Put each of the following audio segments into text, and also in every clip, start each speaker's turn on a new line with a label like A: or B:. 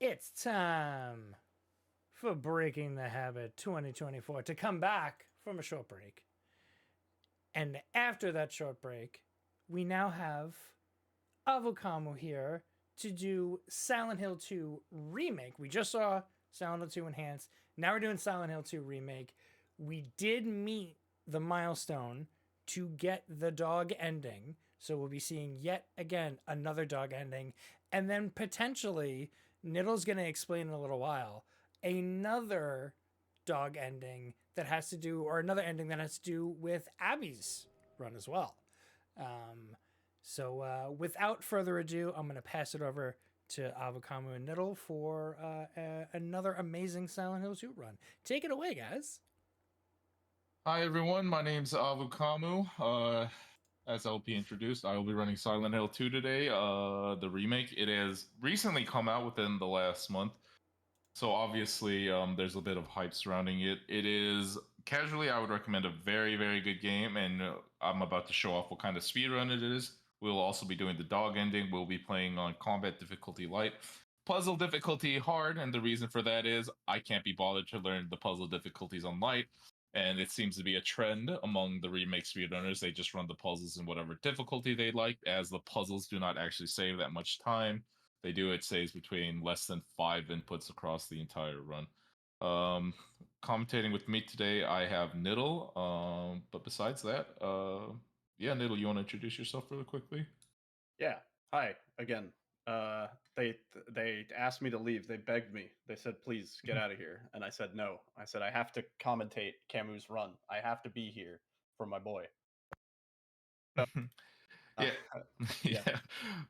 A: It's time for Breaking the Habit 2024 to come back from a short break. And after that short break, we now have AvuKamu here to do Silent Hill 2 Remake. We just saw Silent Hill 2 Enhanced. Now we're doing Silent Hill 2 Remake. We did meet the milestone to get the dog ending. So we'll be seeing yet again another dog ending. And then potentially, Nyiddle's going to explain in a little while, another dog ending that has to do, or another ending that has to do with Abby's run as well. So without further ado, I'm going to pass it over to AvuKamu and Nyiddle for another amazing Silent Hill 2 run. Take it away, guys.
B: Hi everyone, my name's AvuKamu. As LP introduced, I will be running Silent Hill 2 today, the remake. It has recently come out within the last month, so obviously there's a bit of hype surrounding it. It is, casually, I would recommend a very, very good game, and I'm about to show off what kind of speedrun it is. We'll also be doing the dog ending. We'll be playing on combat difficulty light, puzzle difficulty hard, and the reason for that is I can't be bothered to learn the puzzle difficulties on light. And it seems to be a trend among the remake speedrunners. They just run the puzzles in whatever difficulty they like, as the puzzles do not actually save that much time. They do, it saves between less than 5 inputs across the entire run. Commentating with me today, I have Nyiddle. But besides that, yeah, Nyiddle, you want to introduce yourself really quickly?
C: Yeah. Hi again. They asked me to leave. They begged me. They said, "Please get out of here." And I said, "No." I said, "I have to commentate Camu's run. I have to be here for my boy."
B: Yeah.
C: Yeah.
B: Yeah.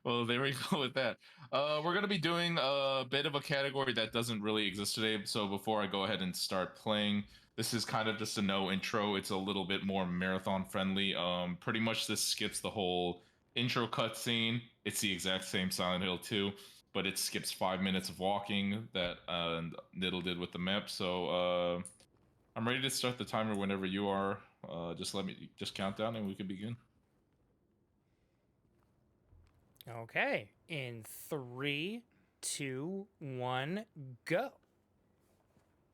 B: Well, there we go with that. We're gonna be doing a bit of a category that doesn't really exist today. So before I go ahead and start playing, this is kind of just a no intro. It's a little bit more marathon friendly. Pretty much this skips the whole intro cutscene. It's the exact same Silent Hill 2, but it skips 5 minutes of walking that Nyiddle did with the map. So I'm ready to start the timer whenever you are. Just count down and we can begin.
A: Okay. In 3, 2, 1, go.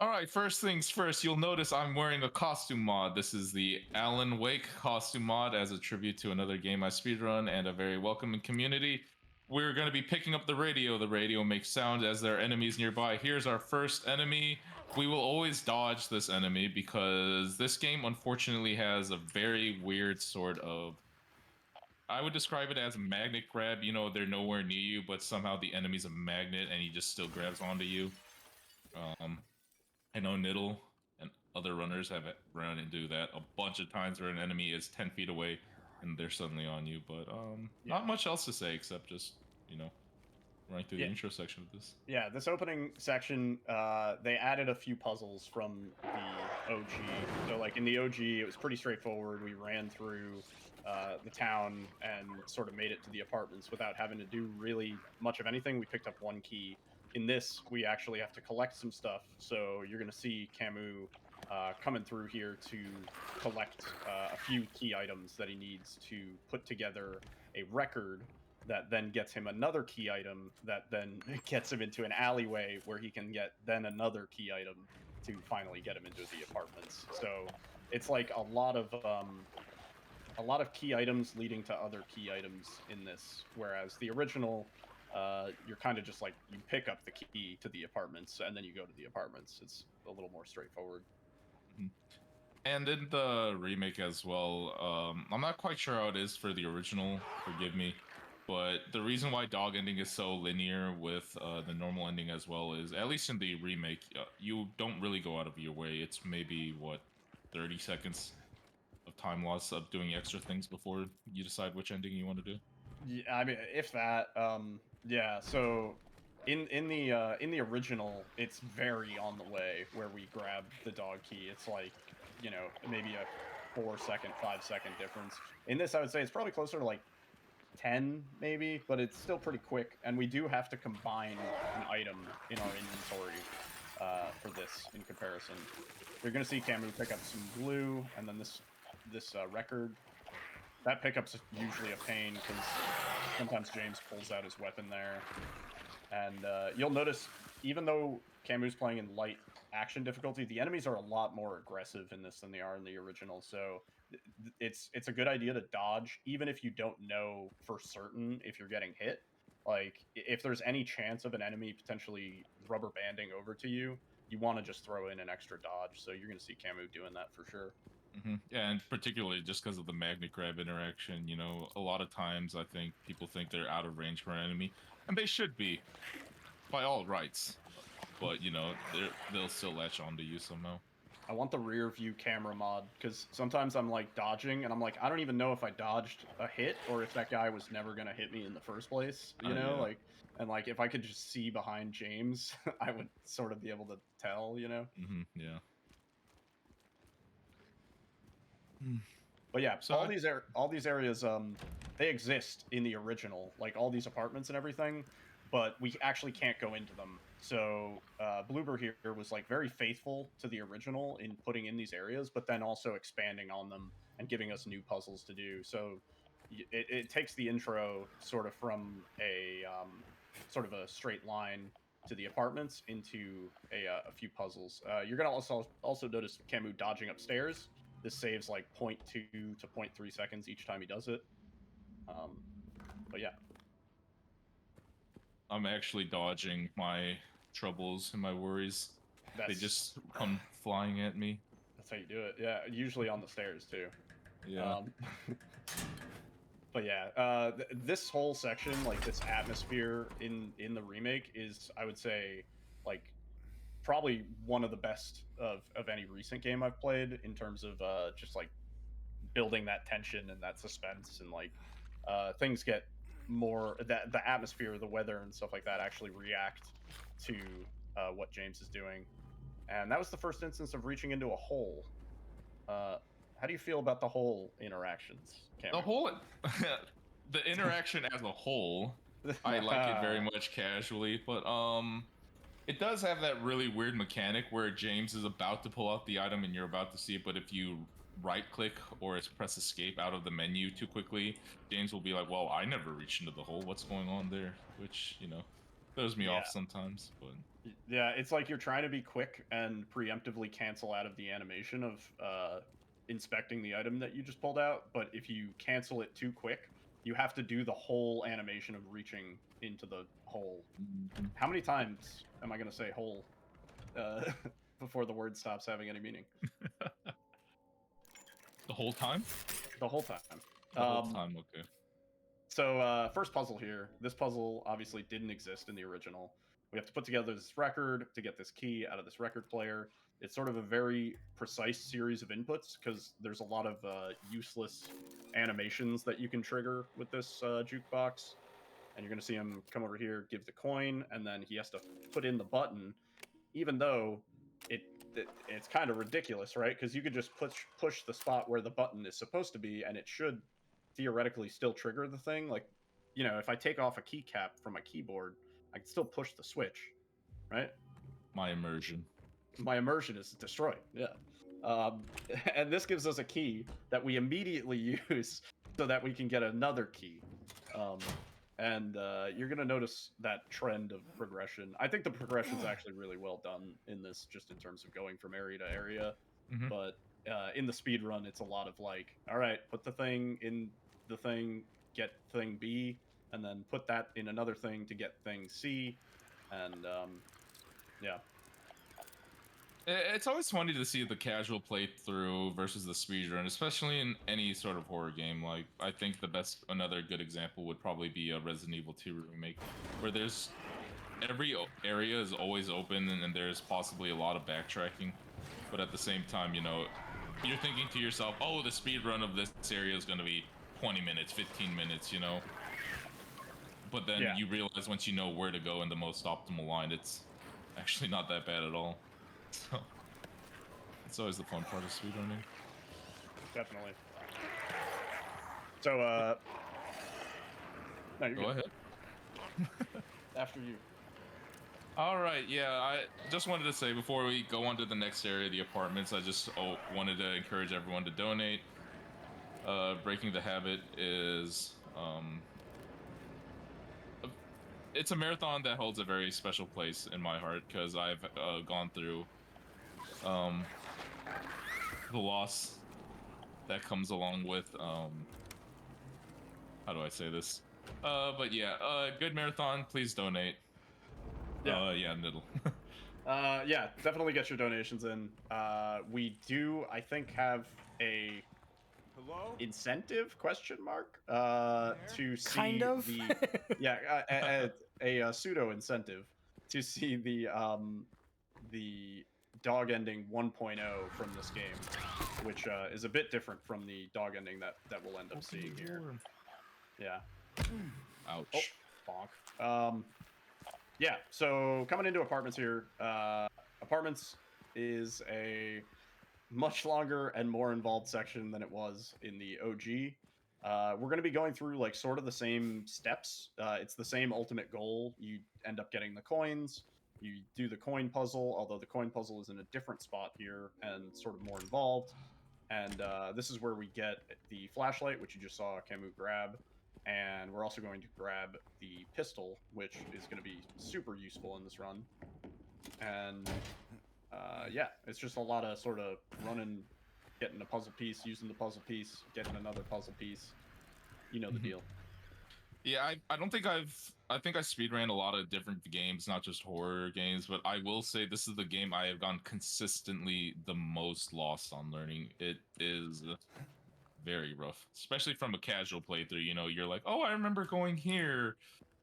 B: All right, first things first, you'll notice I'm wearing a costume mod. This is the Alan Wake costume mod as a tribute to another game I speedrun and a very welcoming community. We're going to be picking up the radio. The radio makes sound as there are enemies nearby. Here's our first enemy. We will always dodge this enemy because this game unfortunately has a very weird sort of, I would describe it as a magnet grab. You know, they're nowhere near you, but somehow the enemy's a magnet and he just still grabs onto you. I know Nyiddle and other runners have run into that a bunch of times where an enemy is 10 feet away and they're suddenly on you, but
C: Yeah.
B: not much else to say except just, running through
C: Yeah.
B: the intro section of this.
C: Yeah, this opening section, they added a few puzzles from the OG. So, like in the OG, it was pretty straightforward. We ran through the town and sort of made it to the apartments without having to do really much of anything. We picked up one key. In this, we actually have to collect some stuff. So you're going to see Camu coming through here to collect a few key items that he needs to put together a record that then gets him another key item that then gets him into an alleyway where he can get then another key item to finally get him into the apartments. So it's like a lot of key items leading to other key items in this, whereas the original, you're kind of just like, you pick up the key to the apartments and then you go to the apartments. It's a little more straightforward.
B: Mm-hmm. And in the remake as well, I'm not quite sure how it is for the original, forgive me, but the reason why dog ending is so linear with the normal ending as well is, at least in the remake, you don't really go out of your way. It's maybe, 30 seconds of time loss of doing extra things before you decide which ending you want to do.
C: Yeah, I mean, if that, yeah. So, in the original, it's very on the way where we grab the dog key. It's like, maybe a 4-second, 5-second difference. In this, I would say it's probably closer to like 10, maybe, but it's still pretty quick. And we do have to combine an item in our inventory for this in comparison. You're gonna see Camu pick up some glue, and then this record. That pickup's usually a pain because sometimes James pulls out his weapon there. And you'll notice even though Camu's playing in light action difficulty, the enemies are a lot more aggressive in this than they are in the original. So it's a good idea to dodge, even if you don't know for certain if you're getting hit. Like if there's any chance of an enemy potentially rubber banding over to you, you want to just throw in an extra dodge. So you're going to see Camu doing that for sure.
B: Yeah, and particularly just because of the magnet grab interaction, you know, a lot of times I think people think they're out of range for an enemy, and they should be, by all rights. But you know, they'll still latch onto you somehow.
C: I want the rear view camera mod because sometimes I'm like dodging and I'm like, I don't even know if I dodged a hit or if that guy was never gonna hit me in the first place. You know,
B: Yeah.
C: like, and like if I could just see behind James, I would sort of be able to tell. You know.
B: Yeah.
C: But yeah,
B: So
C: all these areas, they exist in the original, like all these apartments and everything, but we actually can't go into them. So Bloober here was like very faithful to the original in putting in these areas, but then also expanding on them and giving us new puzzles to do. So it takes the intro sort of from a sort of a straight line to the apartments into a few puzzles. You're gonna also notice Camu dodging upstairs. This saves like 0.2 to 0.3 seconds each time he does it. But yeah.
B: I'm actually dodging my troubles and my worries. They just come flying at me.
C: That's how you do it. Yeah, usually on the stairs too.
B: Yeah.
C: But yeah, this whole section, like this atmosphere in the remake, is I would say like probably one of the best of any recent game I've played in terms of just like building that tension and that suspense and like things get more that the atmosphere, the weather, and stuff like that actually react to what James is doing. And that was the first instance of reaching into a hole. How do you feel about the hole interactions, Cameron?
B: The whole, the interaction as a whole, I like it very much casually, but it does have that really weird mechanic where James is about to pull out the item and you're about to see it, but if you right click or press escape out of the menu too quickly, James will be like, well, I never reached into the hole, what's going on there? Which, you know, throws me off sometimes. But
C: yeah, it's like you're trying to be quick and preemptively cancel out of the animation of inspecting the item that you just pulled out, but if you cancel it too quick, you have to do the whole animation of reaching into the hole. How many times am I going to say hole before the word stops having any meaning?
B: The whole time?
C: The whole time.
B: The whole time, okay.
C: So first puzzle here. This puzzle obviously didn't exist in the original. We have to put together this record to get this key out of this record player. It's sort of a very precise series of inputs because there's a lot of useless animations that you can trigger with this jukebox. And you're going to see him come over here, give the coin, and then he has to put in the button, even though it's kind of ridiculous, right? Because you could just push the spot where the button is supposed to be, and it should theoretically still trigger the thing. Like, you know, if I take off a keycap from my keyboard, I can still push the switch, right?
B: My immersion
C: is destroyed. Yeah. And this gives us a key that we immediately use so that we can get another key. And you're going to notice that trend of progression. I think the progression is actually really well done in this, just in terms of going from area to area. But in the speed run, it's a lot of like, all right, put the thing in the thing, get thing B, and then put that in another thing to get thing C. And yeah.
B: It's always funny to see the casual playthrough versus the speedrun, especially in any sort of horror game. Like, I think another good example would probably be a Resident Evil 2 remake, where every area is always open and there's possibly a lot of backtracking. But at the same time, you know, you're thinking to yourself, oh, the speedrun of this area is going to be 20 minutes, 15 minutes, you know? But then you realize once you know where to go in the most optimal line, it's actually not that bad at all. So, it's always the fun part of speedrunning.
C: Definitely. So, no, you're
B: Go
C: good.
B: ahead.
C: After you.
B: All right, yeah, I just wanted to say before we go on to the next area, the apartments, I just wanted to encourage everyone to donate. Breaking the Habit is it's a marathon that holds a very special place in my heart because I've gone through um, the loss that comes along with how do I say this? But yeah, good marathon. Please donate.
C: Yeah.
B: Yeah, nyiddle.
C: Yeah, definitely get your donations in. We do, I think, have a incentive question mark to see
A: Kind of.
C: the yeah a pseudo incentive to see the dog ending 1.0 from this game, which is a bit different from the dog ending that we'll end up seeing here. Yeah.
B: Ouch.
C: Oh, bonk. Yeah, so coming into apartments here, apartments is a much longer and more involved section than it was in the OG. We're going to be going through like sort of the same steps. It's the same ultimate goal. You end up getting the coins. You do the coin puzzle, although the coin puzzle is in a different spot here and sort of more involved. And this is where we get the flashlight, which you just saw Camus grab. And we're also going to grab the pistol, which is going to be super useful in this run. And yeah, it's just a lot of sort of running, getting a puzzle piece, using the puzzle piece, getting another puzzle piece. You know the deal.
B: Yeah, I don't think I think I speedran a lot of different games, not just horror games, but I will say this is the game I have gone consistently the most lost on learning. It is very rough, especially from a casual playthrough. You know, you're like, oh, I remember going here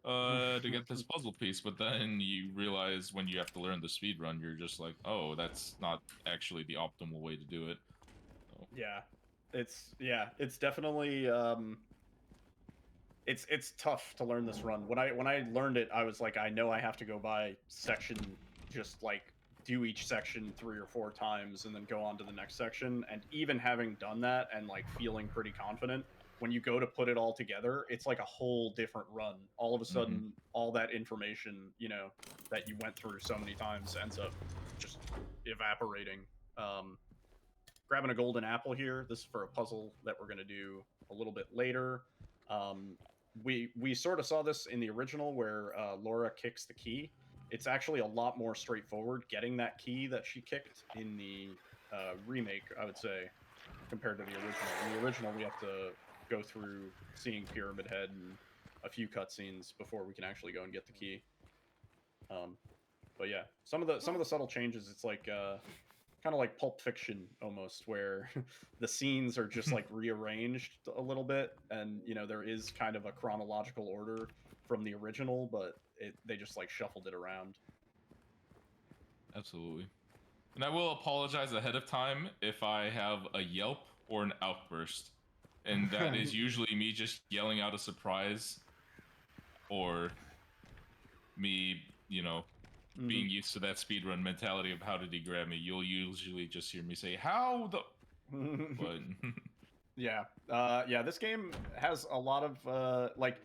B: to get this puzzle piece, but then you realize when you have to learn the speed run, you're just like, oh, that's not actually the optimal way to do it. So.
C: Yeah, it's definitely it's tough to learn this run. When I learned it, I was like, I know I have to go by section, just like do each section 3 or 4 times and then go on to the next section. And even having done that and like feeling pretty confident, when you go to put it all together, it's like a whole different run. All of a sudden, all that information, you know, that you went through so many times ends up just evaporating. Grabbing a golden apple here. This is for a puzzle that we're going to do a little bit later. We sort of saw this in the original where Laura kicks the key. It's actually a lot more straightforward getting that key that she kicked in the remake, I would say, compared to the original. In the original, we have to go through seeing Pyramid Head and a few cutscenes before we can actually go and get the key. But yeah, some of the subtle changes. It's like kind of like Pulp Fiction almost, where the scenes are just like rearranged a little bit, and you know there is kind of a chronological order from the original, but they just like shuffled it around.
B: Absolutely. And I will apologize ahead of time if I have a yelp or an outburst. And that is usually me just yelling out a surprise or me, you know, being used to that speedrun mentality of how did he grab me. You'll usually just hear me say, how the... But...
C: Yeah. Yeah, this game has a lot of, like,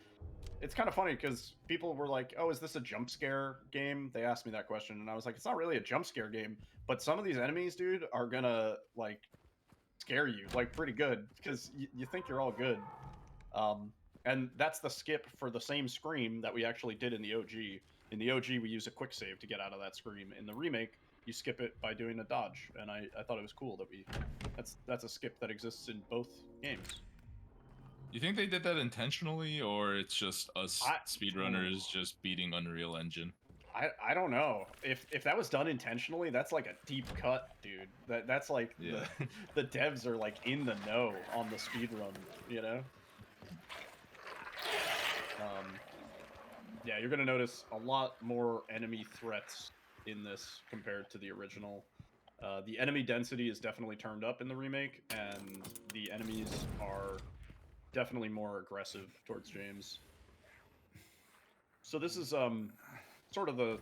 C: it's kind of funny because people were like, oh, is this a jump scare game? They asked me that question, and I was like, it's not really a jump scare game, but some of these enemies, dude, are gonna, like, scare you, like, pretty good, because you think you're all good. And that's the skip for the same scream that we actually did in the OG. In the OG, we use a quick save to get out of that scream. In the remake, you skip it by doing a dodge, and I thought it was cool that that's a skip that exists in both games.
B: You think they did that intentionally, or it's just us speedrunners just beating Unreal Engine?
C: I don't know. If that was done intentionally, that's like a deep cut, dude. That's like the devs are like in the know on the speedrun, you know? Yeah, you're gonna notice a lot more enemy threats in this compared to the original. The enemy density is definitely turned up in the remake, and the enemies are definitely more aggressive towards James. So this is sort of the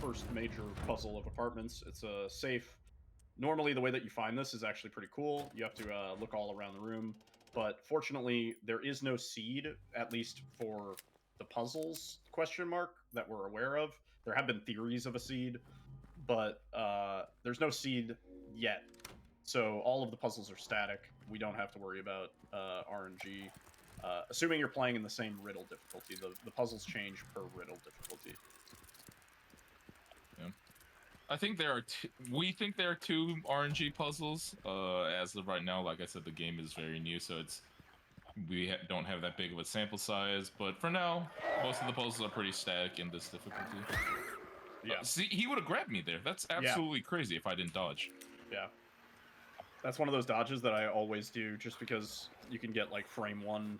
C: first major puzzle of apartments. It's a safe. Normally, the way that you find this is actually pretty cool. You have to look all around the room, but fortunately, there is no seed, at least for the puzzles, question mark, that we're aware of. There have been theories of a seed, but there's no seed yet. So all of the puzzles are static. We don't have to worry about RNG. assuming you're playing in the same riddle difficulty. The puzzles change per riddle difficulty.
B: Yeah. I think there are we think there are 2 RNG puzzles. As of right now, like I said, the game is very new, so we don't have that big of a sample size. But for now, most of the puzzles are pretty static in this difficulty.
C: Yeah.
B: See, he would have grabbed me there. That's absolutely crazy if I didn't dodge.
C: Yeah. That's one of those dodges that I always do just because you can get like frame 1,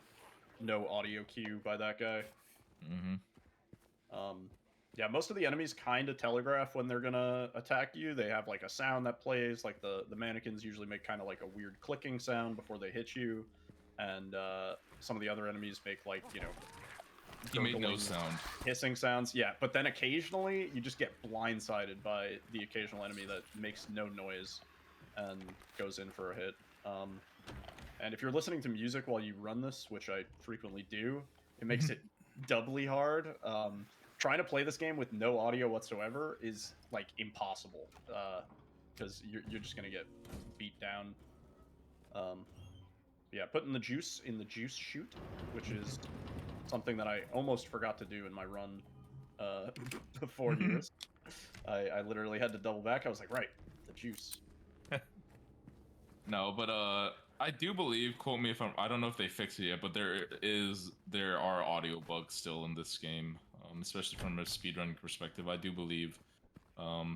C: no audio cue by that guy. Yeah, most of the enemies kind of telegraph when they're gonna attack you. They have like a sound that plays, like the mannequins usually make kind of like a weird clicking sound before they hit you. And some of the other enemies make like, you know,
B: he made no sound.
C: Hissing sounds, yeah. But then occasionally you just get blindsided by the occasional enemy that makes no noise and goes in for a hit. And if you're listening to music while you run this, which I frequently do, it makes it doubly hard. Trying to play this game with no audio whatsoever is like impossible because you're just gonna get beat down. Yeah, putting the juice in the juice chute, which is something that I almost forgot to do in my run before yours. I literally had to double back. I was like, right, the juice.
B: No, but I do believe, quote me if I don't know if they fixed it yet, but there are audio bugs still in this game, especially from a speedrunning perspective. I do believe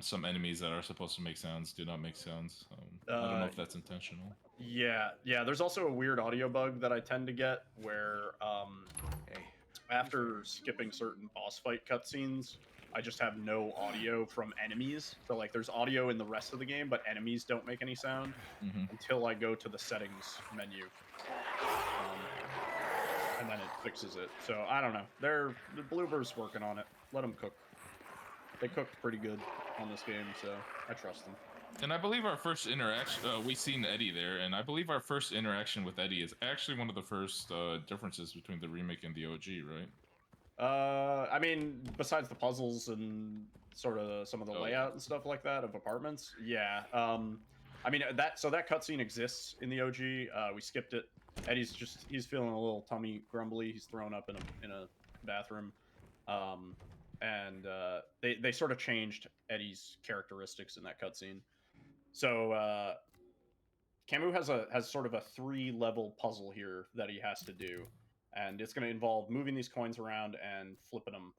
B: some enemies that are supposed to make sounds do not make sounds. I don't know if that's intentional.
C: Yeah. There's also a weird audio bug that I tend to get where after skipping certain boss fight cutscenes, I just have no audio from enemies. So like there's audio in the rest of the game, but enemies don't make any sound until I go to the settings menu. And then it fixes it. So I don't know. The Bluebird's working on it. Let them cook. They cooked pretty good on this game, so I trust them.
B: And I believe our first interaction, we seen Eddie there, and I believe our first interaction with Eddie is actually one of the first differences between the remake and the OG, right?
C: I mean, besides the puzzles and sort of some of the layout and stuff like that of apartments, yeah. I mean that cutscene exists in the OG. We skipped it. Eddie's he's feeling a little tummy grumbly. He's thrown up in a bathroom, and they sort of changed Eddie's characteristics in that cutscene. So Camus has sort of a 3-level puzzle here that he has to do. And it's going to involve moving these coins around and flipping them.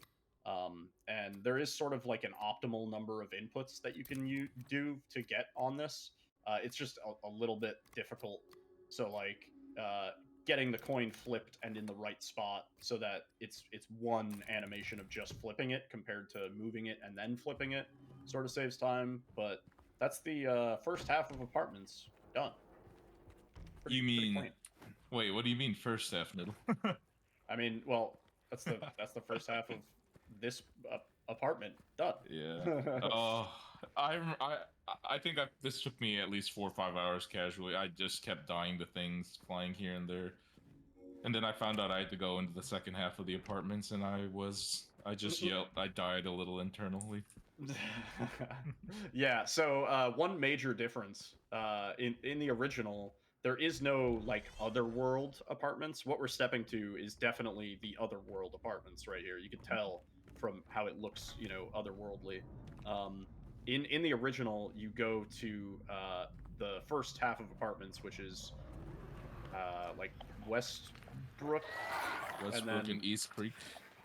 C: And there is sort of like an optimal number of inputs that you can do to get on this. It's just a little bit difficult. So like getting the coin flipped and in the right spot so that it's one animation of just flipping it compared to moving it and then flipping it sort of saves time. But that's the first half of Apartments done.
B: Wait, what do you mean first half, Nyiddle?
C: I mean, well, that's the first half of this apartment done.
B: Yeah. Oh, I think this took me at least 4 or 5 hours casually. I just kept dying to things flying here and there, and then I found out I had to go into the second half of the apartments, and I just yelled. I died a little internally.
C: Yeah. So one major difference in the original. There is no like otherworld apartments. What we're stepping to is definitely the otherworld apartments right here. You can tell from how it looks, you know, otherworldly. In the original, you go to the first half of Apartments, which is like Westbrook
B: and East Creek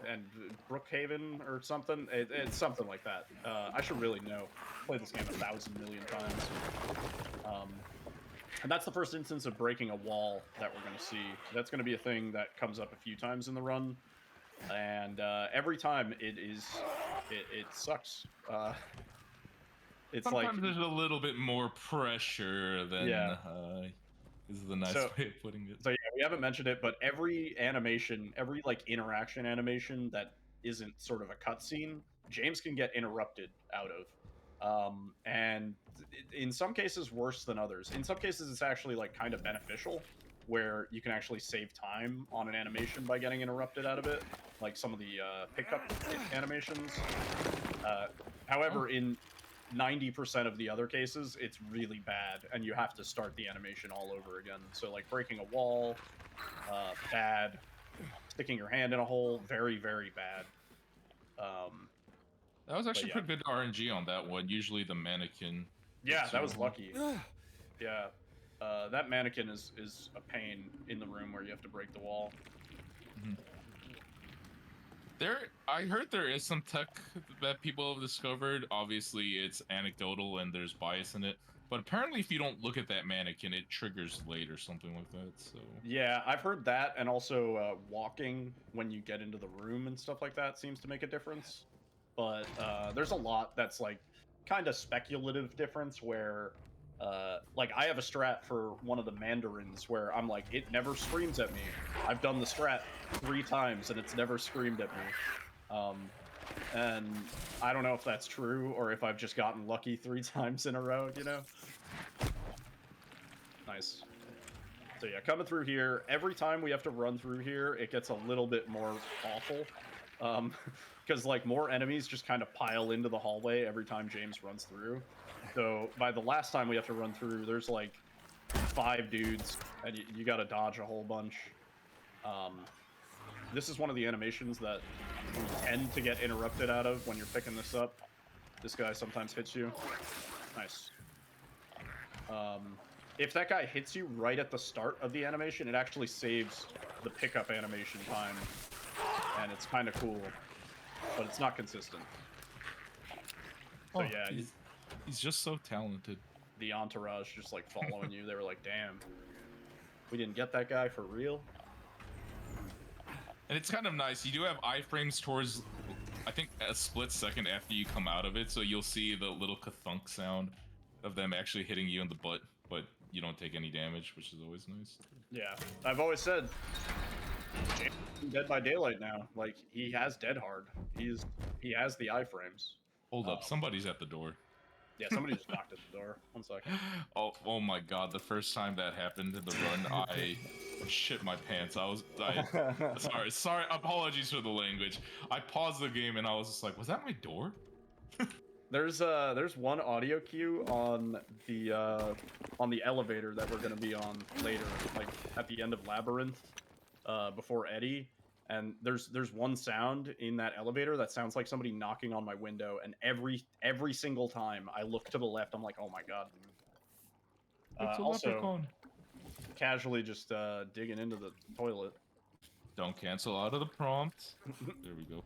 C: and Brookhaven or something. It's something like that. I should really know. Played this game 1,000 million times. And that's the first instance of breaking a wall that we're going to see. That's going to be a thing that comes up a few times in the run. And every time it sucks. It's
B: sometimes
C: like
B: there's a little bit more pressure than is the nice way of putting it.
C: So yeah, we haven't mentioned it, but every animation, every like interaction animation that isn't sort of a cutscene, James can get interrupted out of. And in some cases worse than others. In some cases it's actually like kind of beneficial where you can actually save time on an animation by getting interrupted out of it, like some of the pickup animations. However, in 90% of the other cases, it's really bad, and you have to start the animation all over again. So like breaking a wall, bad. Sticking your hand in a hole, very, very bad.
B: That was actually
C: yeah.
B: pretty good RNG on that one. Usually the mannequin.
C: Yeah, that was
B: too.
C: lucky. Yeah. That mannequin is a pain in the room where you have to break the wall.
B: I heard there is some tech that people have discovered. Obviously, it's anecdotal and there's bias in it. But apparently, if you don't look at that mannequin, it triggers late or something like that. So
C: Yeah, I've heard that, and also walking when you get into the room and stuff like that seems to make a difference. But there's a lot that's like kind of speculative difference where like I have a strat for one of the mandarins where I'm like, it never screams at me. I've done the strat 3 times and it's never screamed at me. And I don't know if that's true or if I've just gotten lucky 3 times in a row, you know? Nice. So yeah, coming through here, every time we have to run through here, it gets a little bit more awful. Because like more enemies just kind of pile into the hallway every time James runs through. So by the last time we have to run through, there's like 5 dudes, and you got to dodge a whole bunch. This is one of the animations that we tend to get interrupted out of when you're picking this up. This guy sometimes hits you. Nice. If that guy hits you right at the start of the animation, it actually saves the pickup animation time, and it's kind of cool, but it's not consistent. So yeah,
B: he's just so talented.
C: The entourage just like following you. They were like, "Damn, we didn't get that guy for real."
B: And it's kind of nice. You do have iframes towards, I think, a split second after you come out of it, so you'll see the little ka-thunk sound of them actually hitting you in the butt, but you don't take any damage, which is always nice.
C: Yeah, I've always said, James is Dead by Daylight now. Like, he has Dead Hard. He has the iframes.
B: Hold up, somebody's at the door.
C: Yeah, somebody just knocked at the door. 1 second.
B: Oh my god, the first time that happened in the run, I shit my pants. Sorry, apologies for the language. I paused the game and I was just like, was that my door?
C: There's one audio cue on the elevator that we're gonna be on later, like at the end of Labyrinth, before Eddie. And there's one sound in that elevator that sounds like somebody knocking on my window, and every single time I look to the left, I'm like, oh my god.
B: It's a
C: also,
B: leprechaun.
C: Casually just digging into the toilet.
B: Don't cancel out of the prompt. There we go.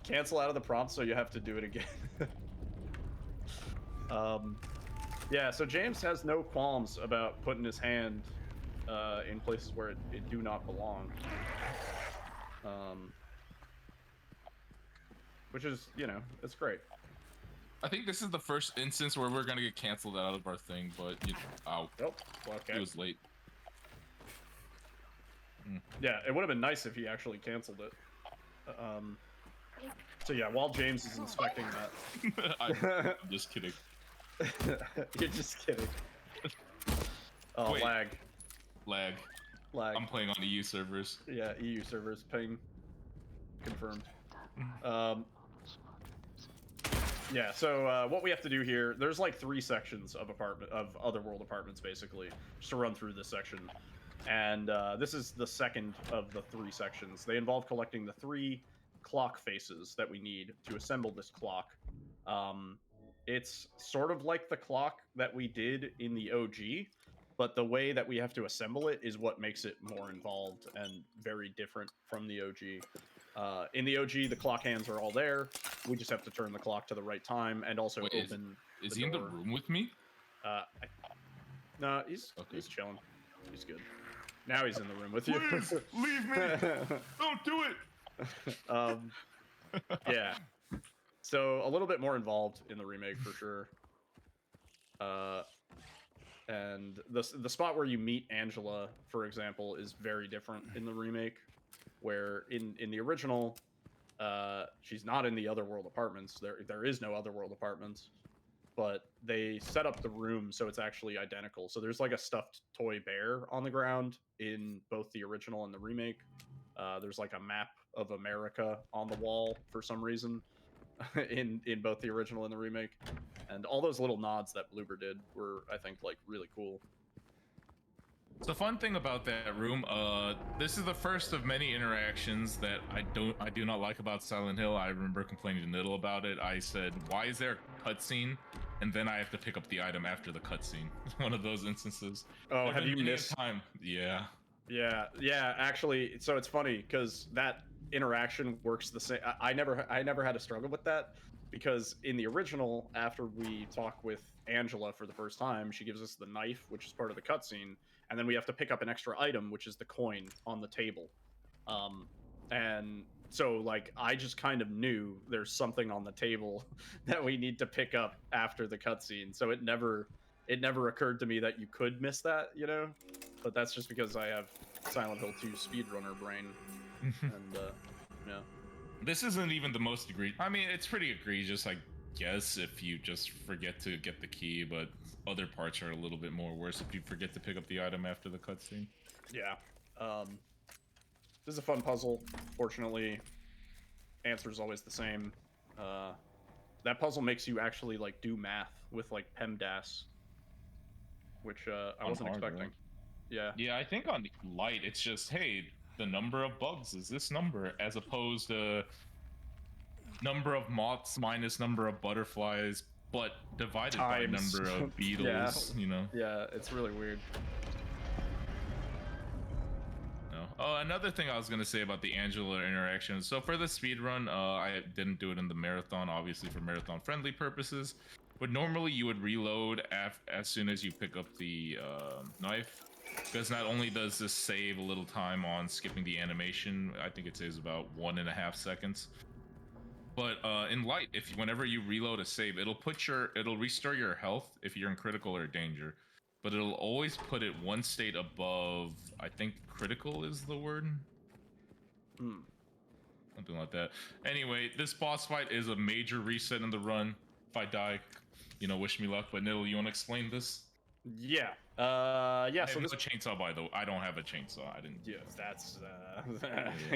C: Cancel out of the prompt, so you have to do it again. Yeah, so James has no qualms about putting his hand in places where it do not belong. Which is, you know, it's great.
B: I think this is the first instance where we're gonna get canceled out of our thing, but ow.
C: Oh, okay.
B: It was late.
C: Yeah, it would have been nice if he actually canceled it. So yeah, while James is inspecting that,
B: I'm just kidding.
C: You're just kidding. Oh,
B: Wait.
C: lag.
B: I'm playing on EU servers.
C: Yeah, EU servers ping. Confirmed. Yeah, so what we have to do here, there's like 3 sections of Otherworld apartments basically, just to run through this section. And this is the second of the 3 sections. They involve collecting the 3 clock faces that we need to assemble this clock. It's sort of like the clock that we did in the OG, but the way that we have to assemble it is what makes it more involved and very different from the OG. In the OG, the clock hands are all there. We just have to turn the clock to the right time and also open.
B: Is he in the room with me?
C: No, he's chilling. He's good. Now he's in the room with you.
B: Please leave me! Don't do it!
C: Yeah. So a little bit more involved in the remake for sure. And the spot where you meet Angela, for example, is very different in the remake. Where in the original, she's not in the Otherworld apartments. There is no Otherworld apartments, but they set up the room so it's actually identical. So there's like a stuffed toy bear on the ground in both the original and the remake. There's like a map of America on the wall for some reason in both the original and the remake. And all those little nods that Bloober did were, I think, like really cool.
B: So the fun thing about that room, this is the first of many interactions that I do not like about Silent Hill. I remember complaining to Nyiddle about it. I said, why is there a cutscene? And then I have to pick up the item after the cutscene. One of those instances.
C: Oh,
B: There've
C: have
B: been
C: you
B: many a
C: missed?
B: time? Yeah.
C: Yeah, actually, so it's funny because that interaction works the same. I never had a struggle with that, because in the original, after we talk with Angela for the first time, she gives us the knife, which is part of the cutscene, and then we have to pick up an extra item, which is the coin on the table. And so like I just kind of knew there's something on the table that we need to pick up after the cutscene. So it never occurred to me that you could miss that, you know? But that's just because I have Silent Hill 2 speedrunner brain. And yeah.
B: This isn't even the most egregious. I mean, it's pretty egregious, I guess, if you just forget to get the key, but other parts are a little bit more worse if you forget to pick up the item after the cutscene.
C: Yeah. This is a fun puzzle. Fortunately, answer is always the same. That puzzle makes you actually like do math with like PEMDAS, which I wasn't expecting.
B: Right?
C: Yeah.
B: Yeah, I think on light, it's just, hey, the number of bugs is this number, as opposed to number of moths minus number of butterflies, but divided by
C: Times.
B: number of beetles, you know?
C: Yeah, it's really weird.
B: No. Oh, another thing I was going to say about the Angela interaction. So for the speedrun, I didn't do it in the marathon, obviously for marathon-friendly purposes. But normally you would reload as soon as you pick up the knife. Because not only does this save a little time on skipping the animation, I think it saves about 1.5 seconds. But in light, whenever you reload a save, it'll restore your health if you're in critical or danger. But it'll always put it one state above, I think critical is the word? Something like that. Anyway, this boss fight is a major reset in the run. If I die, wish me luck. But Nyiddle, you want to explain this?
C: Yeah. Yeah.
B: I
C: So
B: have
C: this
B: no chainsaw, by the way. I don't have a chainsaw. I didn't.
C: Yeah, that's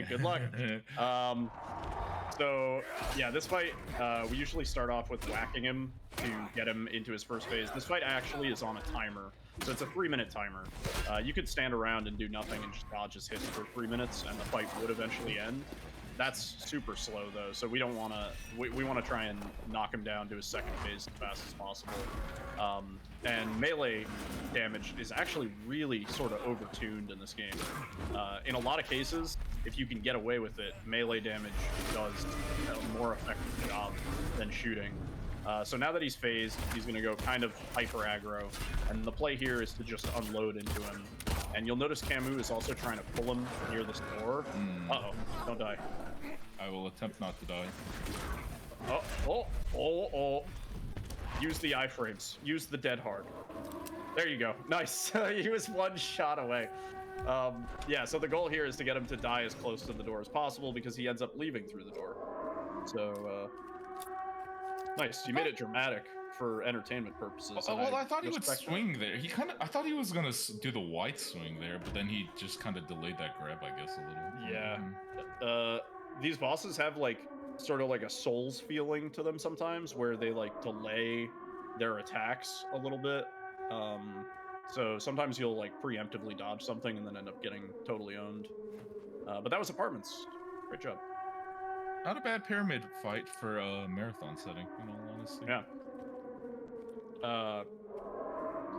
C: good luck. So yeah, this fight we usually start off with whacking him to get him into his first phase. This fight actually is on a timer, so it's a 3-minute timer. You could stand around and do nothing and just dodge his hits for 3 minutes, and the fight would eventually end. That's super slow though, so we don't want to. We want to try and knock him down to his second phase as fast as possible. And melee damage is actually really sort of overtuned in this game. In a lot of cases, if you can get away with it, melee damage does a more effective job than shooting. So now that he's phased, he's going to go kind of hyper aggro, and the play here is to just unload into him. And you'll notice Camu is also trying to pull him near this door. Uh-oh, don't die.
B: I will attempt not to die.
C: Oh. Use the iframes. Use the dead hard. There you go. Nice. He was one shot away. Yeah, so the goal here is to get him to die as close to the door as possible because he ends up leaving through the door. So, nice. You made it dramatic for entertainment purposes.
B: Well, I thought he would swing there. I thought he was gonna do the wide swing there, but then he just kind of delayed that grab, I guess, a little.
C: Yeah. These bosses have like sort of like a Souls feeling to them sometimes, where they like delay their attacks a little bit. So sometimes you'll like preemptively dodge something and then end up getting totally owned. But that was Apartments. Great job.
B: Not a bad pyramid fight for a marathon setting, in all honesty.
C: Yeah.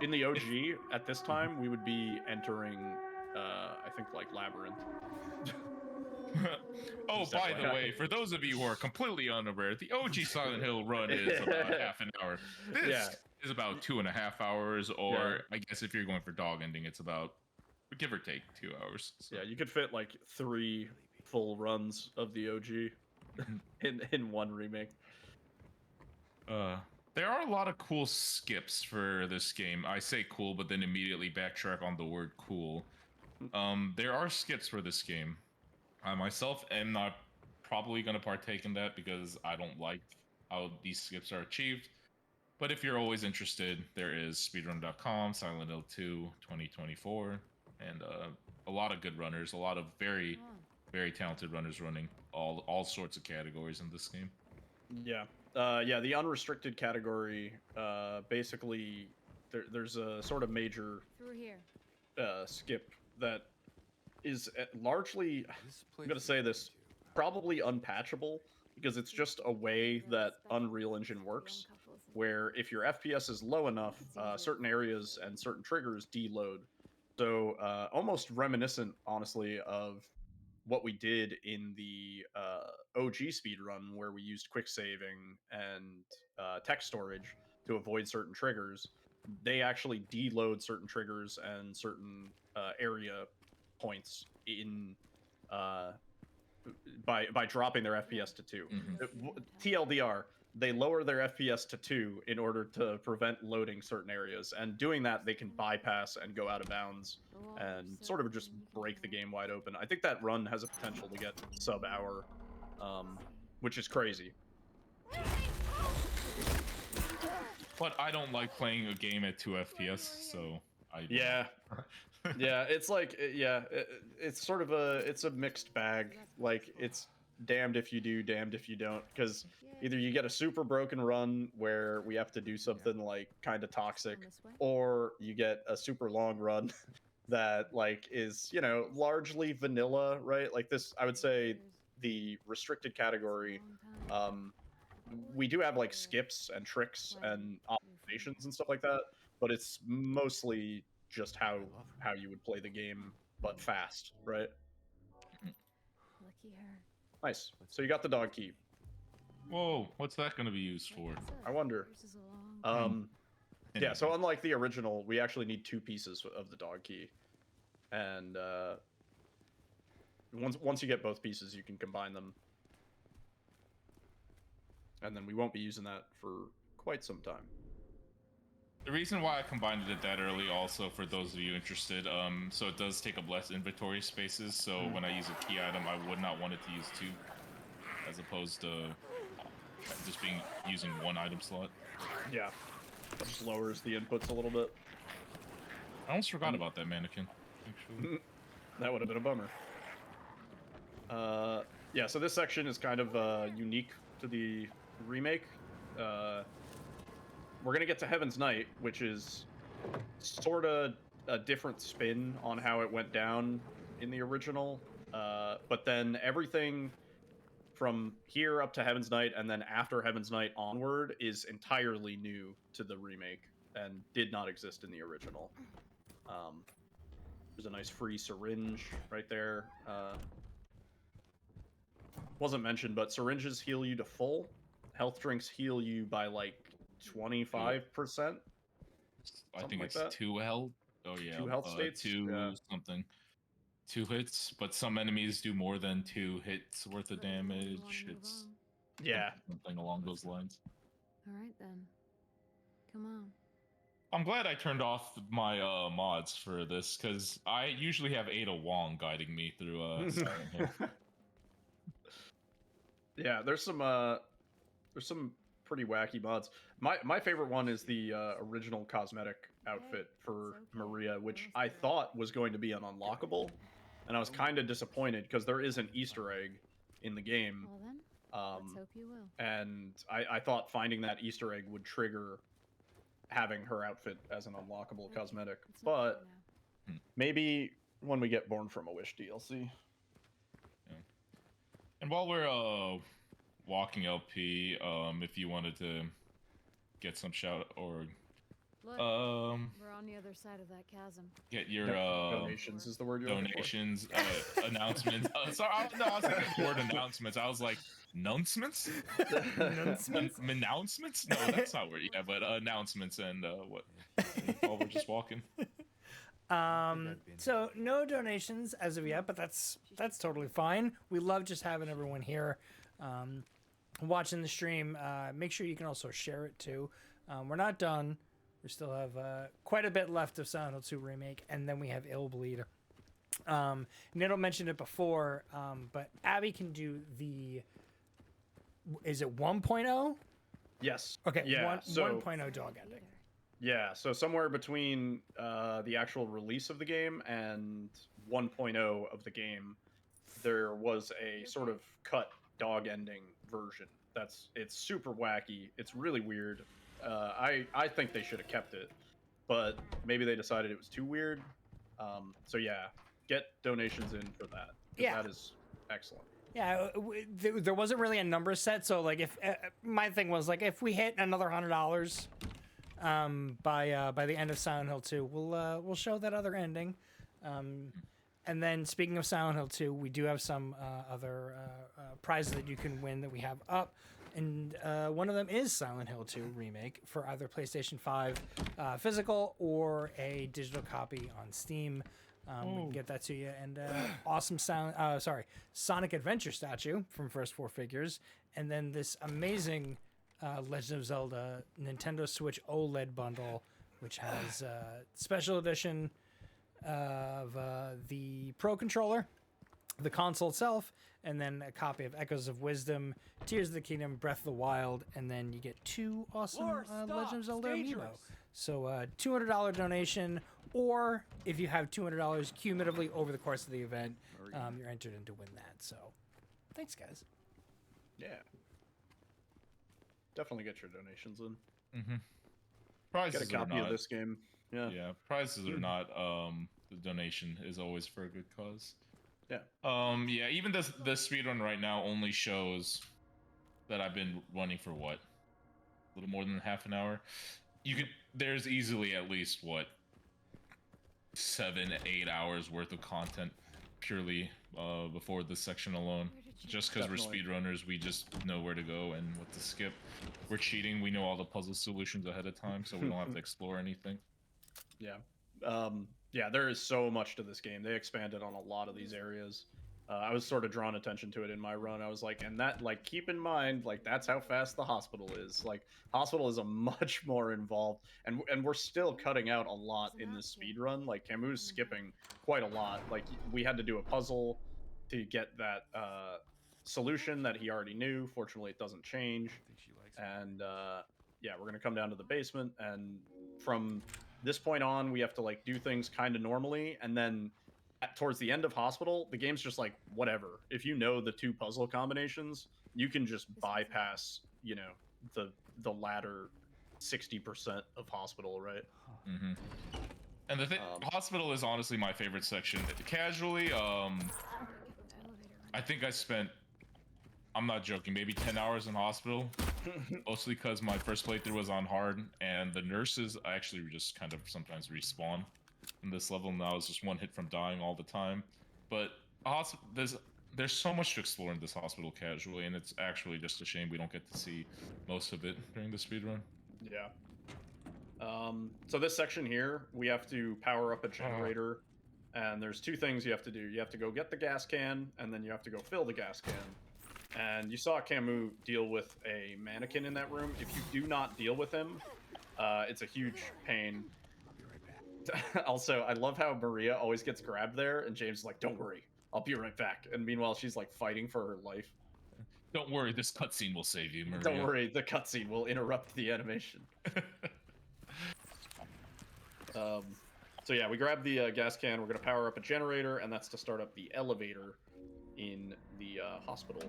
C: In the OG, at this time, we would be entering, I think, like Labyrinth.
B: Oh, by the way, for those of you who are completely unaware, the OG Silent Hill run is about half an hour. This is about 2.5 hours, or I guess if you're going for dog ending, it's about, give or take, 2 hours. So.
C: Yeah, you could fit like 3 full runs of the OG in one remake.
B: There are a lot of cool skips for this game. I say cool, but then immediately backtrack on the word cool. There are skips for this game. I myself am not probably going to partake in that because I don't like how these skips are achieved. But if you're always interested, there is speedrun.com, Silent Hill 2 2024, and a lot of good runners, a lot of very, very talented runners running all sorts of categories in this game.
C: Yeah, Yeah, the unrestricted category. Basically, there's a sort of major
D: Through here.
C: skip that is largely. I'm gonna say this, probably unpatchable because it's just a way that Unreal Engine works. Where if your FPS is low enough, certain areas and certain triggers deload. So almost reminiscent, honestly, of what we did in the OG speedrun, where we used quick saving and text storage to avoid certain triggers. They actually deload certain triggers and certain area points in uh, by dropping their FPS to 2. TLDR, they lower their FPS to 2 in order to prevent loading certain areas, and doing that they can bypass and go out of bounds and sort of just break the game wide open. I think that run has a potential to get sub-hour, which is crazy.
B: But I don't like playing a game at 2 FPS, so I
C: Yeah. Yeah, it's like it's sort of it's a mixed bag. Like it's damned if you do, damned if you don't, because either you get a super broken run where we have to do something like kind of toxic, or you get a super long run that like is, you know, largely vanilla, right? Like this, I would say the restricted category, we do have like skips and tricks and optimizations and stuff like that, but it's mostly just how you would play the game, but fast, right?
D: Lucky her.
C: Nice. So you got the dog key.
B: Whoa, what's that going to be used for?
C: I wonder. Yeah, so unlike the original, we actually need 2 pieces of the dog key, and once you get both pieces, you can combine them, and then we won't be using that for quite some time.
B: The reason why I combined it that early, also for those of you interested, so it does take up less inventory spaces. So when I use a key item, I would not want it to use 2, as opposed to just using 1 item slot.
C: Yeah, that just lowers the inputs a little bit.
B: I almost forgot about that mannequin. Actually,
C: that would have been a bummer. Yeah, so this section is kind of unique to the remake. We're gonna get to Heaven's Night, which is sort of a different spin on how it went down in the original. But then everything from here up to Heaven's Night and then after Heaven's Night onward is entirely new to the remake and did not exist in the original. There's a nice free syringe right there. Wasn't mentioned, but syringes heal you to full. Health drinks heal you by like 25%.
B: I think
C: like
B: it's
C: that.
B: 2 health. Oh yeah,
C: 2 health states.
B: 2 something. 2 hits, but some enemies do more than 2 hits worth of damage. It's something along those lines.
D: All right then, come on.
B: I'm glad I turned off my mods for this, because I usually have Ada Wong guiding me through Silent Hill.
C: Yeah, there's some pretty wacky mods. My favorite one is the original cosmetic outfit for Maria, which I thought was going to be an unlockable, and I was kind of disappointed because there is an Easter egg in the game.
D: Well then, let's hope you will.
C: And I thought finding that Easter egg would trigger having her outfit as an unlockable cosmetic, but maybe when we get Born from a Wish DLC.
B: Yeah. And while we're walking LP, if you wanted to get some shout or
D: Look, we're on the other side of that chasm.
B: get your
C: donations is the word you're
B: donations announcements. Sorry, no, I was thinking the word announcements. I was like, announcements? Announcements? No, that's not where. Yeah, but announcements and what? While we're just walking.
A: So no donations as of yet, but that's totally fine. We love just having everyone here, watching the stream. Make sure you can also share it too. We're not done. We still have quite a bit left of Silent Hill 2 Remake, and then we have Illbleed. Nyiddle mentioned it before, but Abby can do the. Is it 1.0?
C: Yes.
A: Okay.
C: Yeah.
A: 1.0 dog ending.
C: Yeah. So somewhere between the actual release of the game and 1.0 of the game, there was a sort of cut dog ending version it's super wacky. It's really weird. I think they should have kept it, but maybe they decided it was too weird. So yeah, get donations in for that. 'Cause
A: Yeah.
C: that is excellent.
A: Yeah, there wasn't really a number set, so like if my thing was like if we hit another $100 by the end of Silent Hill 2, we'll show that other ending. And then speaking of Silent Hill 2, we do have some other prizes that you can win that we have up. And one of them is Silent Hill 2 Remake for either PlayStation 5 physical or a digital copy on Steam. We can get that to you. And awesome Sonic Adventure statue from First Four Figures. And then this amazing Legend of Zelda Nintendo Switch OLED bundle, which has special edition of the Pro Controller, the console itself, and then a copy of Echoes of Wisdom, Tears of the Kingdom, Breath of the Wild, and then you get 2 awesome Legend of Zelda amiibo. So $200 donation, or if you have $200 cumulatively over the course of the event, you're entered in to win that. So thanks, guys.
C: Yeah. Definitely get your donations in.
B: Mm-hmm. Prizes
C: Get a copy of this game. Yeah.
B: Yeah, prizes or not, the donation is always for a good cause.
C: Yeah.
B: Yeah, even the speedrun right now only shows that I've been running for what? A little more than half an hour. There's easily at least 7-8 hours worth of content purely before this section alone. Just because we're speedrunners, we just know where to go and what to skip. We're cheating, we know all the puzzle solutions ahead of time, so we don't have to explore anything.
C: Yeah. Yeah, there is so much to this game. They expanded on a lot of these areas. I was sort of drawn attention to it in my run. I was like, and that, like, keep in mind, like, that's how fast the hospital is. Like, hospital is a much more involved, and we're still cutting out a lot in this speed run. Like, Camu's skipping quite a lot. Like, we had to do a puzzle to get that solution that he already knew. Fortunately, it doesn't change. And yeah, we're gonna come down to the basement, and from this point on, we have to like do things kind of normally, and then towards the end of hospital, the game's just like whatever. If you know the 2 puzzle combinations, you can just bypass, you know, the latter 60% of hospital, right?
B: Mm-hmm. And the thing, hospital is honestly my favorite section. Casually, I think I spent, I'm not joking, maybe 10 hours in hospital, mostly because my first playthrough was on hard, and the nurses actually just kind of sometimes respawn in this level. Now it's just one hit from dying all the time. But there's so much to explore in this hospital casually, and it's actually just a shame we don't get to see most of it during the speedrun.
C: Yeah. So this section here, we have to power up a generator, and there's 2 things you have to do. You have to go get the gas can, and then you have to go fill the gas can. And you saw Camu deal with a mannequin in that room. If you do not deal with him, it's a huge pain. Also, I love how Maria always gets grabbed there, and James is like, "Don't worry, I'll be right back." And meanwhile, she's like fighting for her life.
B: Don't worry, this cutscene will save you, Maria.
C: Don't worry, the cutscene will interrupt the animation. So yeah, we grab the gas can. We're gonna power up a generator, and that's to start up the elevator in the hospital.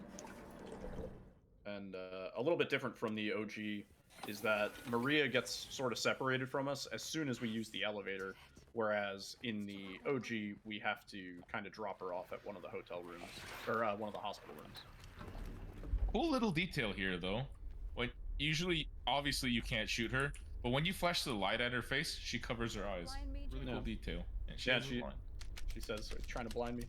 C: And a little bit different from the OG is that Maria gets sort of separated from us as soon as we use the elevator, whereas in the OG we have to kind of drop her off at one of the hotel rooms, or one of the hospital rooms.
B: Cool little detail here, though. Like, usually, obviously, you can't shoot her, but when you flash the light at her face, she covers her eyes. Really cool detail. And
C: she says, "Trying to blind me."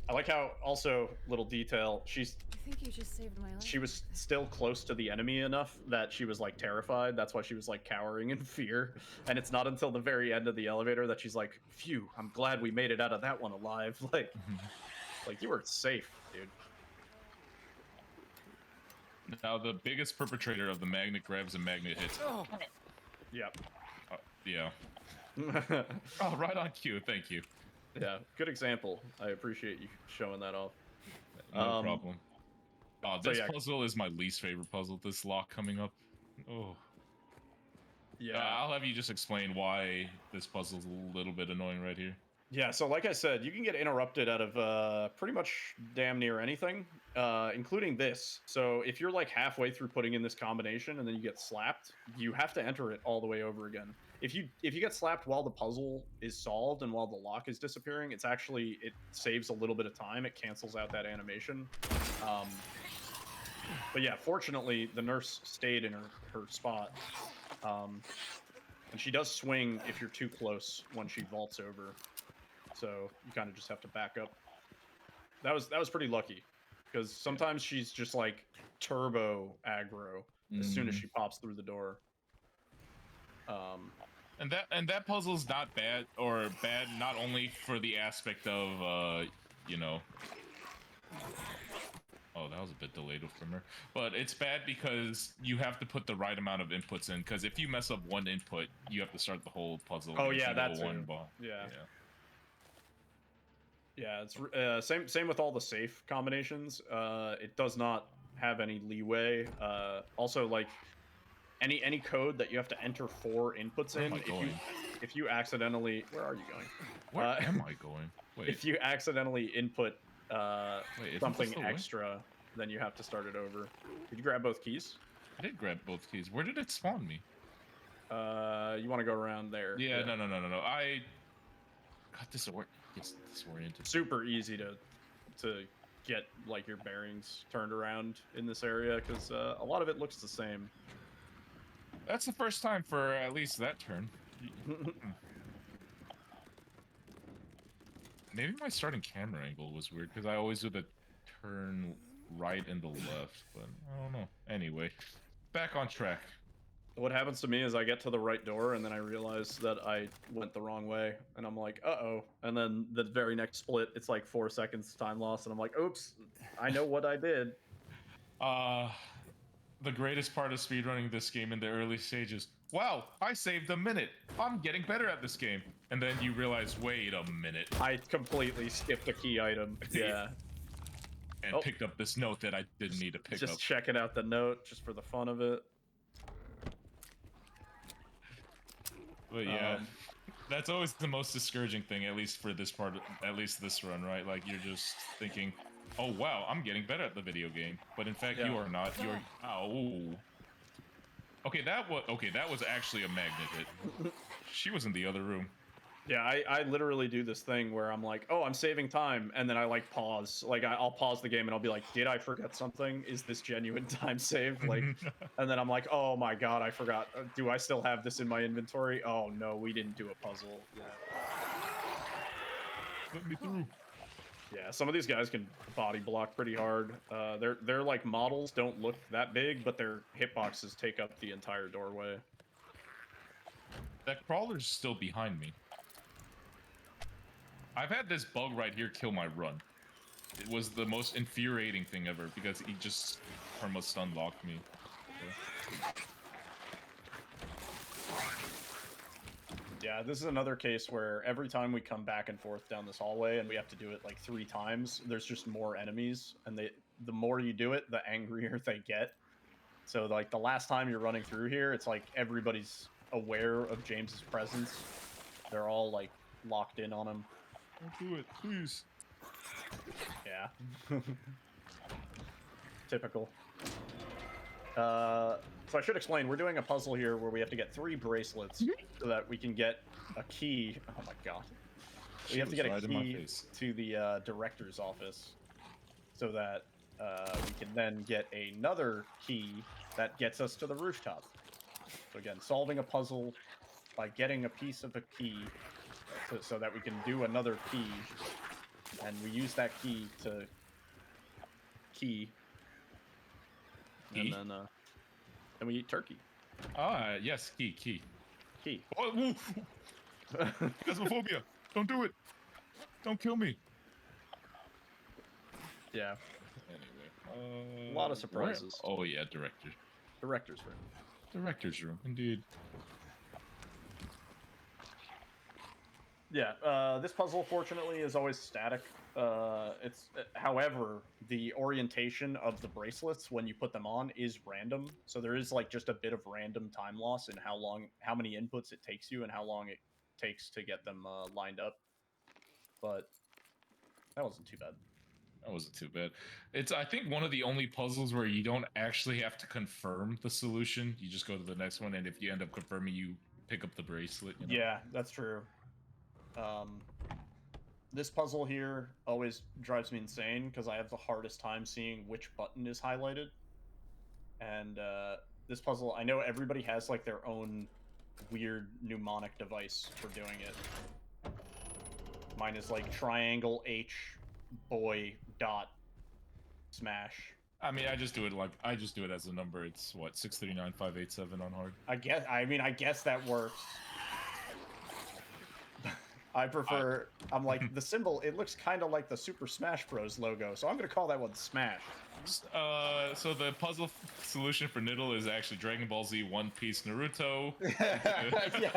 C: I like how, also, little detail,
D: I think you just saved my life.
C: she was still close to the enemy enough that she was, like, terrified. That's why she was, like, cowering in fear. And it's not until the very end of the elevator that she's like, "Phew, I'm glad we made it out of that one alive." Like, like, you were safe, dude.
B: Now, the biggest perpetrator of the magnet grabs and magnet hits.
A: Oh.
C: Yep.
B: Yeah. Oh, right on cue. Thank you.
C: Yeah, good example. I appreciate you showing that off.
B: No problem. This
C: yeah.
B: puzzle is my least favorite puzzle. This lock coming up. Oh.
C: Yeah.
B: I'll have you just explain why this puzzle's a little bit annoying right here.
C: Yeah, so like I said, you can get interrupted out of pretty much damn near anything. including this. So if you're like halfway through putting in this combination and then you get slapped, you have to enter it all the way over again. If you get slapped while the puzzle is solved and while the lock is disappearing, it saves a little bit of time. It cancels out that animation. But yeah, fortunately, the nurse stayed in her spot. And she does swing if you're too close when she vaults over. So you kind of just have to back up. That was pretty lucky, because sometimes she's just like turbo aggro as soon as she pops through the door.
B: And that puzzle's not bad, or bad not only for the aspect of you know. Oh, that was a bit delayed from her. But it's bad because you have to put the right amount of inputs in, because if you mess up one input, you have to start the whole puzzle.
C: Oh yeah, that's
B: one ball.
C: Yeah, it's same with all the safe combinations. It does not have any leeway. Also, like any code that you have to enter 4 inputs in, if you accidentally, where are you going?
B: Where am I going? Wait.
C: If you accidentally input
B: Wait,
C: something extra, then you have to start it over. Did you grab both keys?
B: I did grab both keys. Where did it spawn me?
C: You want to go around there?
B: Yeah, no. I got disoriented.
C: Super easy to get like your bearings turned around in this area, because a lot of it looks the same.
B: That's the first time for at least that turn. Maybe my starting camera angle was weird, because I always do the turn right and the left, but I don't know. Anyway, back on track.
C: What happens to me is I get to the right door and then I realize that I went the wrong way, and I'm like, uh-oh. And then the very next split, it's like 4 seconds time loss, and I'm like, oops, I know what I did.
B: The greatest part of speedrunning this game in the early stages. Wow, I saved a minute. I'm getting better at this game. And then you realize, wait a minute.
C: I completely skipped a key item. Yeah.
B: And picked up this note that I didn't need to pick up.
C: Just checking out the note, just for the fun of it.
B: But yeah, that's always the most discouraging thing, at least for this part, at least this run, right? Like, you're just thinking, oh wow, I'm getting better at the video game. But in fact, you are not. You're... Ow. Okay, that was actually a magnet hit. She was in the other room.
C: Yeah, I literally do this thing where I'm like, oh, I'm saving time, and then I like pause. Like I'll pause the game and I'll be like, did I forget something? Is this genuine time save? Like, and then I'm like, oh my god, I forgot. Do I still have this in my inventory? Oh no, we didn't do a puzzle. Yeah.
B: Let me through.
C: Yeah, some of these guys can body block pretty hard. Their like models don't look that big, but their hitboxes take up the entire doorway.
B: That crawler's still behind me. I've had this bug right here kill my run. It was the most infuriating thing ever, because he just perma-stun locked me.
C: Yeah, this is another case where every time we come back and forth down this hallway and we have to do it like 3 times, there's just more enemies, and the more you do it, the angrier they get. So like the last time you're running through here, it's like everybody's aware of James's presence. They're all like locked in on him.
B: Don't do it, please.
C: Yeah. Typical. So I should explain, we're doing a puzzle here where we have to get 3 bracelets so that we can get a key. Oh my god. We have to get a key to the director's office so that we can then get another key that gets us to the rooftop. So again, solving a puzzle by getting a piece of a key so that we can do another key, and we use that key to key. And then we eat turkey.
B: Ah, yes, key.
C: Oh,
B: Phasmophobia! Don't do it! Don't kill me!
C: Yeah.
B: Anyway.
C: A lot of surprises.
B: Oh yeah, Director's room. Director's room, indeed.
C: Yeah, this puzzle, fortunately, is always static. However, the orientation of the bracelets when you put them on is random. So there is like just a bit of random time loss in how many inputs it takes you and how long it takes to get them lined up. But that wasn't too bad.
B: That wasn't too bad. It's, I think, one of the only puzzles where you don't actually have to confirm the solution. You just go to the next one, and if you end up confirming, you pick up the bracelet. You know?
C: Yeah, that's true. This puzzle here always drives me insane because I have the hardest time seeing which button is highlighted. And this puzzle, I know everybody has like their own weird mnemonic device for doing it. Mine is like triangle H boy dot smash.
B: I mean, I just do it as a number. It's what, 639587 on hard.
C: I guess that works. I prefer. I'm like the symbol. It looks kind of like the Super Smash Bros. Logo, so I'm gonna call that one Smash.
B: So the puzzle solution for Nyiddle is actually Dragon Ball Z, One Piece, Naruto.
C: Yeah.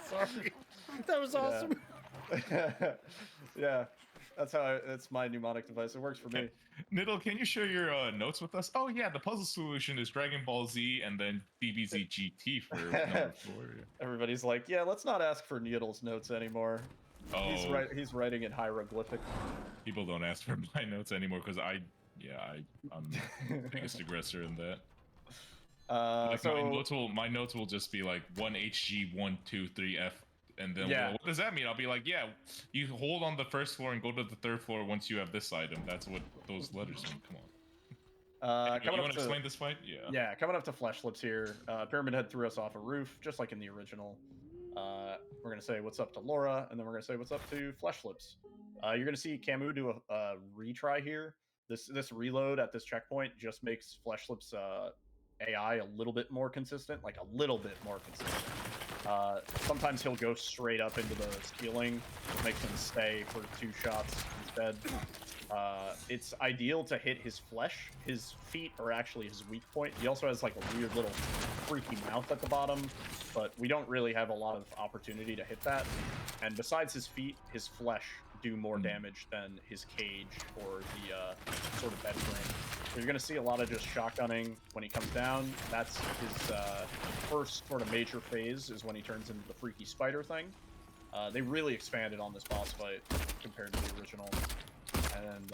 A: Sorry. That was awesome.
C: Yeah. That's my mnemonic device. It works for me.
B: Nyiddle, can you share your notes with us? Oh yeah, the puzzle solution is Dragon Ball Z and then DBZ GT for number 4.
C: Everybody's like, yeah, let's not ask for Nyiddle's notes anymore.
B: Oh,
C: He's writing in hieroglyphic.
B: people don't ask for my notes anymore because I'm the biggest aggressor in that. Like my notes will just be like 1HG 123F, and then
C: Yeah.
B: well, what does that mean? I'll be like, yeah, you hold on the first floor and go to the third floor once you have this item. That's what those letters mean. Come on. You want to explain this fight? Yeah.
C: Yeah, coming up to Flesh Lips here. Pyramid Head threw us off a roof, just like in the original. We're gonna say what's up to Laura, and then we're gonna say what's up to Flesh Lips. You're gonna see Camu do a retry here. This reload at this checkpoint just makes Flesh Lips AI a little bit more consistent, like a little bit more consistent. Sometimes he'll go straight up into the ceiling, which makes him stay for 2 shots instead. It's ideal to hit his flesh. His feet are actually his weak point. He also has like a weird little freaky mouth at the bottom, but we don't really have a lot of opportunity to hit that. And besides his feet, his flesh do more damage than his cage or the sort of bed frame. So you're going to see a lot of just shotgunning when he comes down. That's his first sort of major phase, is when he turns into the freaky spider thing. They really expanded on this boss fight compared to the original. And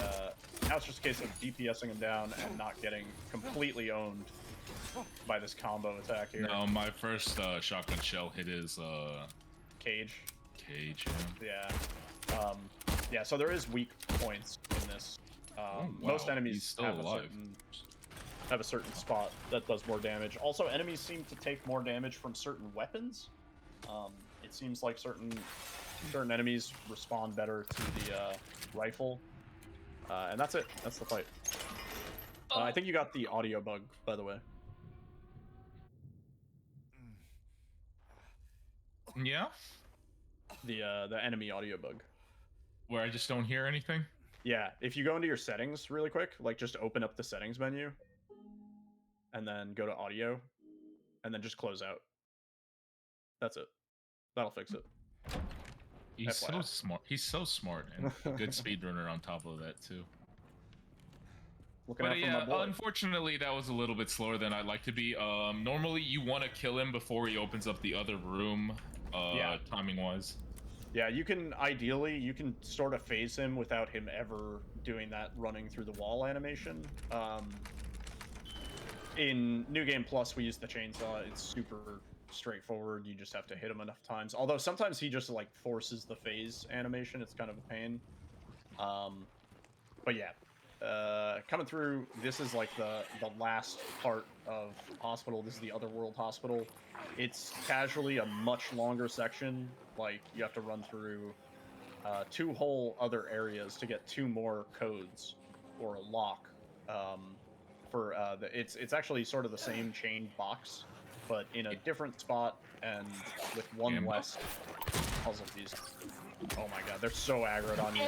C: now it's just a case of DPSing him down and not getting completely owned by this combo attack here.
B: No, my first shotgun shell hit his
C: Cage.
B: Yeah.
C: Yeah, so there is weak points in this.
B: Wow,
C: most enemies
B: he's still
C: have
B: alive.
C: a certain spot that does more damage. Also, enemies seem to take more damage from certain weapons. It seems like certain enemies respond better to the rifle. And that's it. That's the fight. I think you got the audio bug, by the way.
B: Yeah?
C: The enemy audio bug.
B: Where I just don't hear anything?
C: Yeah, if you go into your settings really quick, like just open up the settings menu, and then go to audio, and then just close out. That's it. That'll fix it.
B: He's so
C: FYI.
B: smart. He's so smart, and a good speedrunner on top of that too.
C: Looking
B: But
C: out for
B: yeah,
C: my boy.
B: unfortunately, that was a little bit slower than I'd like to be. Normally, you want to kill him before he opens up the other room,
C: Yeah.
B: timing-wise.
C: Yeah, you can sort of phase him without him ever doing that running through the wall animation. In New Game Plus, we use the chainsaw. It's super straightforward. You just have to hit him enough times. Although sometimes he just like forces the phase animation. It's kind of a pain. But yeah, coming through, this is like the last part of Hospital. This is the Otherworld Hospital. It's casually a much longer section. Like, you have to run through 2 whole other areas to get 2 more codes or a lock. It's actually sort of the same chained box, but in a different spot and with one less puzzle piece. Oh my god, they're so aggroed on you.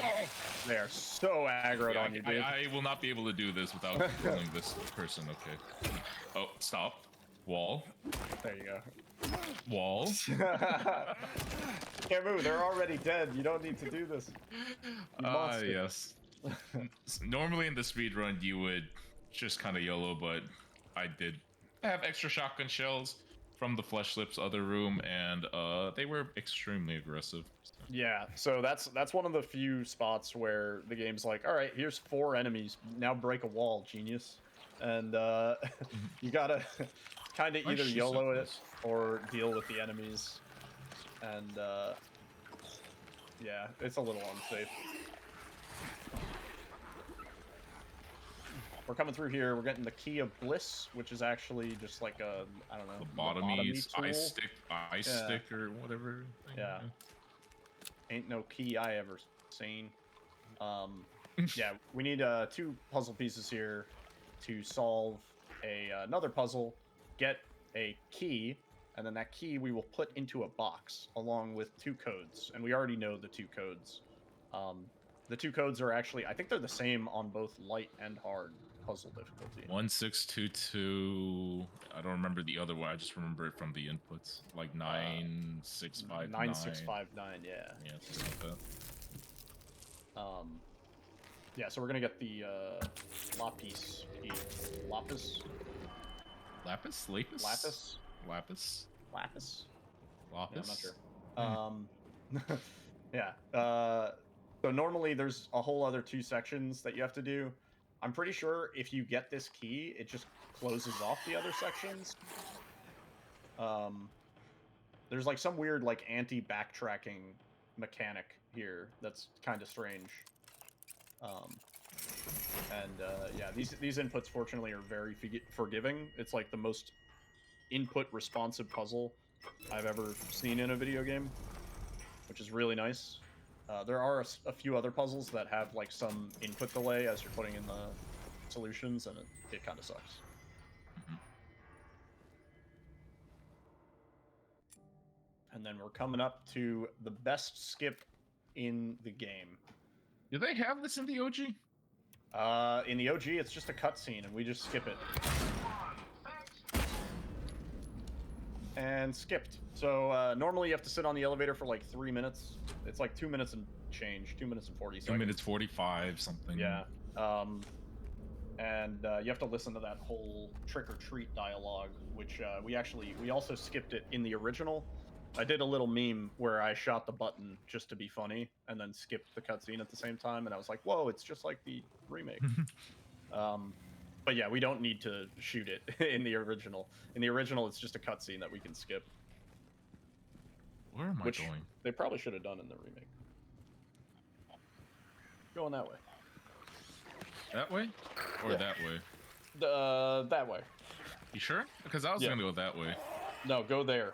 C: They are so aggroed on you, dude.
B: I will not be able to do this without killing this person. Okay. Oh, stop. Wall.
C: There you go.
B: Wall.
C: Can't move, they're already dead. You don't need to do this. You monster.
B: Yes. Normally in the speedrun, you would just kind of YOLO, but I did have extra shotgun shells. from the Flesh Lips other room, and they were extremely aggressive. So.
C: Yeah, so that's one of the few spots where the game's like, all right, here's 4 enemies, now break a wall, genius. And you gotta kind of either YOLO it or deal with the enemies. And yeah, it's a little unsafe. We're coming through here. We're getting the Key of Bliss, which is actually just like a, I don't know,
B: lobotomy
C: tool.
B: ice stick or whatever.
C: Yeah. Ain't no key I ever seen. Yeah, we need 2 puzzle pieces here to solve another puzzle, get a key, and then that key we will put into a box along with 2 codes. And we already know the 2 codes. The 2 codes are actually, I think they're the same on both light and hard puzzle difficulty.
B: 1622. I don't remember the other one. I just remember it from the inputs, like 9659.
C: 9659, yeah.
B: Yeah, something like that.
C: Yeah, so we're gonna get the lapis.
B: Lapis? Lapis?
C: Lapis?
B: Lapis?
C: Lapis?
B: Lapis?
C: Yeah, I'm not sure. Yeah. So normally there's a whole other 2 sections that you have to do. I'm pretty sure if you get this key, it just closes off the other sections. There's like some weird like anti-backtracking mechanic here that's kind of strange. Yeah, these inputs fortunately are very forgiving. It's like the most input responsive puzzle I've ever seen in a video game, which is really nice. There are a few other puzzles that have like some input delay as you're putting in the solutions, and it kind of sucks. And then we're coming up to the best skip in the game.
B: Do they have this in the OG?
C: In the OG, it's just a cutscene, and we just skip it. And skipped. So normally you have to sit on the elevator for like 3 minutes. It's like 2 minutes and change, 2 minutes and 40 seconds.
B: 2 minutes 45 something.
C: Yeah. And you have to listen to that whole trick or treat dialogue, which we also skipped it in the original. I did a little meme where I shot the button just to be funny and then skipped the cutscene at the same time, and I was like, whoa, it's just like the remake. But yeah, we don't need to shoot it in the original. In the original, it's just a cutscene that we can skip.
B: Where am I going?
C: They probably should have done in the remake. Going that way.
B: That way? Or that way?
C: That way.
B: You sure? Because I was gonna go that way.
C: No, go there.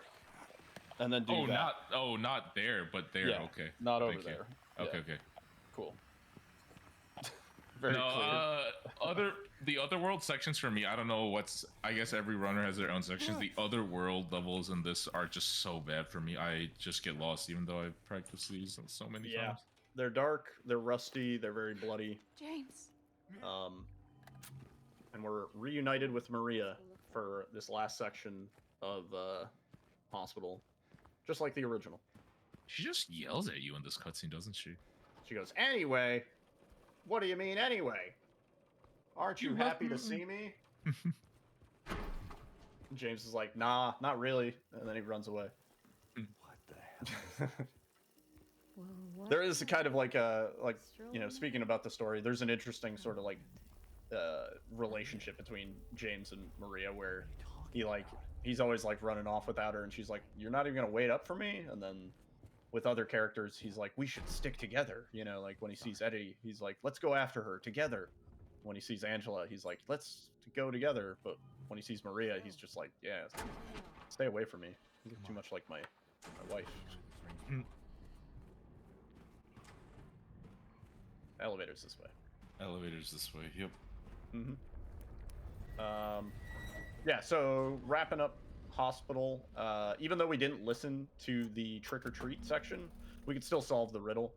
C: And then do that.
B: Not there, but there.
C: Yeah,
B: okay.
C: not over there.
B: Okay,
C: Yeah.
B: okay.
C: Cool. Very clear.
B: The other world sections for me, I don't know I guess every runner has their own sections. The other world levels in this are just so bad for me. I just get lost even though I've practiced these so many times.
C: They're dark, they're rusty, they're very bloody.
D: James.
C: And we're reunited with Maria for this last section of hospital. Just like the original.
B: She just yells at you in this cutscene, doesn't she?
C: She goes, anyway? What do you mean, anyway? Aren't you happy to see me? James is like, nah, not really. And then he runs away.
A: What the hell?
D: Well, what
C: There is a kind of like speaking about the story, there's an interesting sort of like relationship between James and Maria where he's always like running off without her, and she's like, you're not even gonna wait up for me? And then with other characters, he's like, we should stick together, like when he sees Eddie, he's like, let's go after her together. When he sees Angela, he's like, let's go together. But when he sees Maria, he's just like, yeah, stay away from me. You're too much like my wife. Elevator's this way.
B: Elevator's this way, yep.
C: Yeah, so wrapping up hospital, even though we didn't listen to the trick-or-treat section, we could still solve the riddle.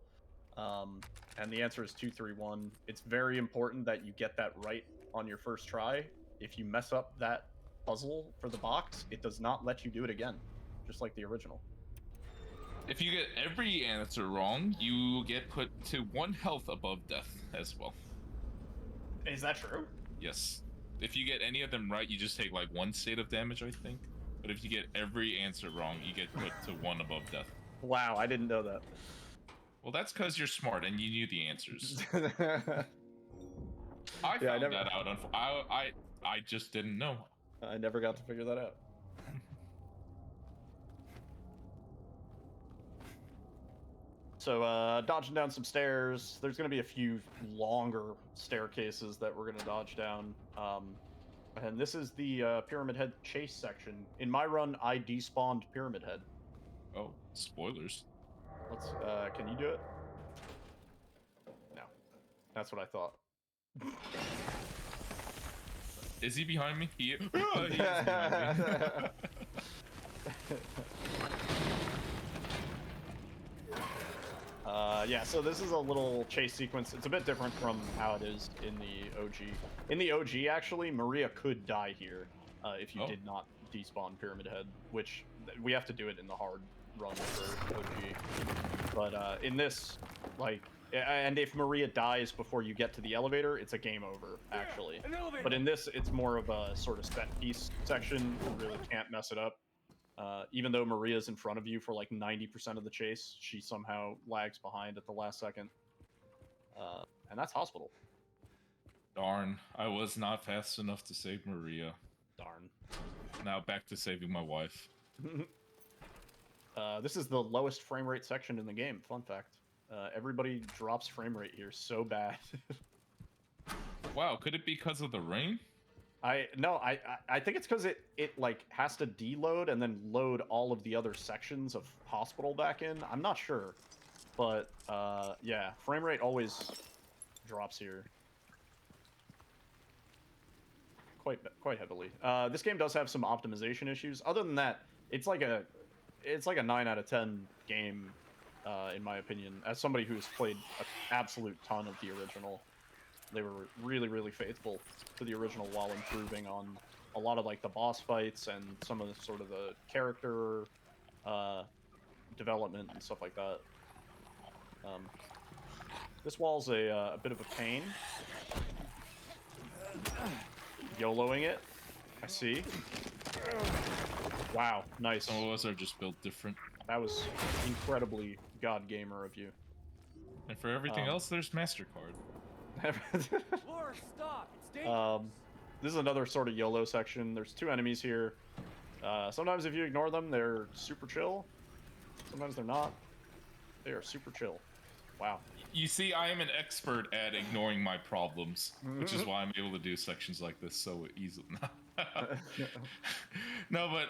C: And the answer is 231. It's very important that you get that right on your first try. If you mess up that puzzle for the box, it does not let you do it again, just like the original.
B: If you get every answer wrong, you get put to 1 health above death as well.
C: Is that true?
B: Yes. If you get any of them right, you just take like 1 state of damage, I think. but if you get every answer wrong, you get put to 1 above death.
C: Wow, I didn't know that.
B: Well, that's because you're smart and you knew the answers.
C: Yeah,
B: I found that out. I just didn't know.
C: I never got to figure that out. So, dodging down some stairs. There's going to be a few longer staircases that we're going to dodge down. And this is the Pyramid Head chase section. In my run, I despawned Pyramid Head.
B: Oh, spoilers.
C: Let's. Can you do it? No. That's what I thought.
B: Is he behind me? He is behind me.
C: Yeah, so this is a little chase sequence. It's a bit different from how it is in the OG. In the OG, actually, Maria could die here if you did not despawn Pyramid Head, which we have to do it in the hard run for OG. But in this, like, and if Maria dies before you get to the elevator, it's a game over, actually. But in this, it's more of a sort of set piece section. You really can't mess it up. Even though Maria's in front of you for like 90% of the chase, she somehow lags behind at the last second. And that's Hospital.
B: Darn, I was not fast enough to save Maria.
C: Darn.
B: Now back to saving my wife.
C: This is the lowest frame rate section in the game, fun fact. Everybody drops frame rate here so bad.
B: Wow, could it be because of the rain?
C: I think it's because it like has to deload and then load all of the other sections of Hospital back in. I'm not sure, but yeah, frame rate always drops here quite heavily. This game does have some optimization issues. Other than that, it's like a 9 out of 10 game in my opinion. As somebody who's played an absolute ton of the original. They were really, really faithful to the original while improving on a lot of like the boss fights and some of the sort of the character development and stuff like that. This wall's a bit of a pain. YOLOing it. I see. Wow, nice.
B: Some of us are just built different.
C: That was incredibly God gamer of you.
B: And for everything else, there's MasterCard.
E: Laura, stop! It's dangerous.
C: This is another sort of YOLO section. There's 2 enemies here. Sometimes if you ignore them, they're super chill. Sometimes they're not. They are super chill. Wow.
B: You see, I am an expert at ignoring my problems, which is why I'm able to do sections like this so easily. No, but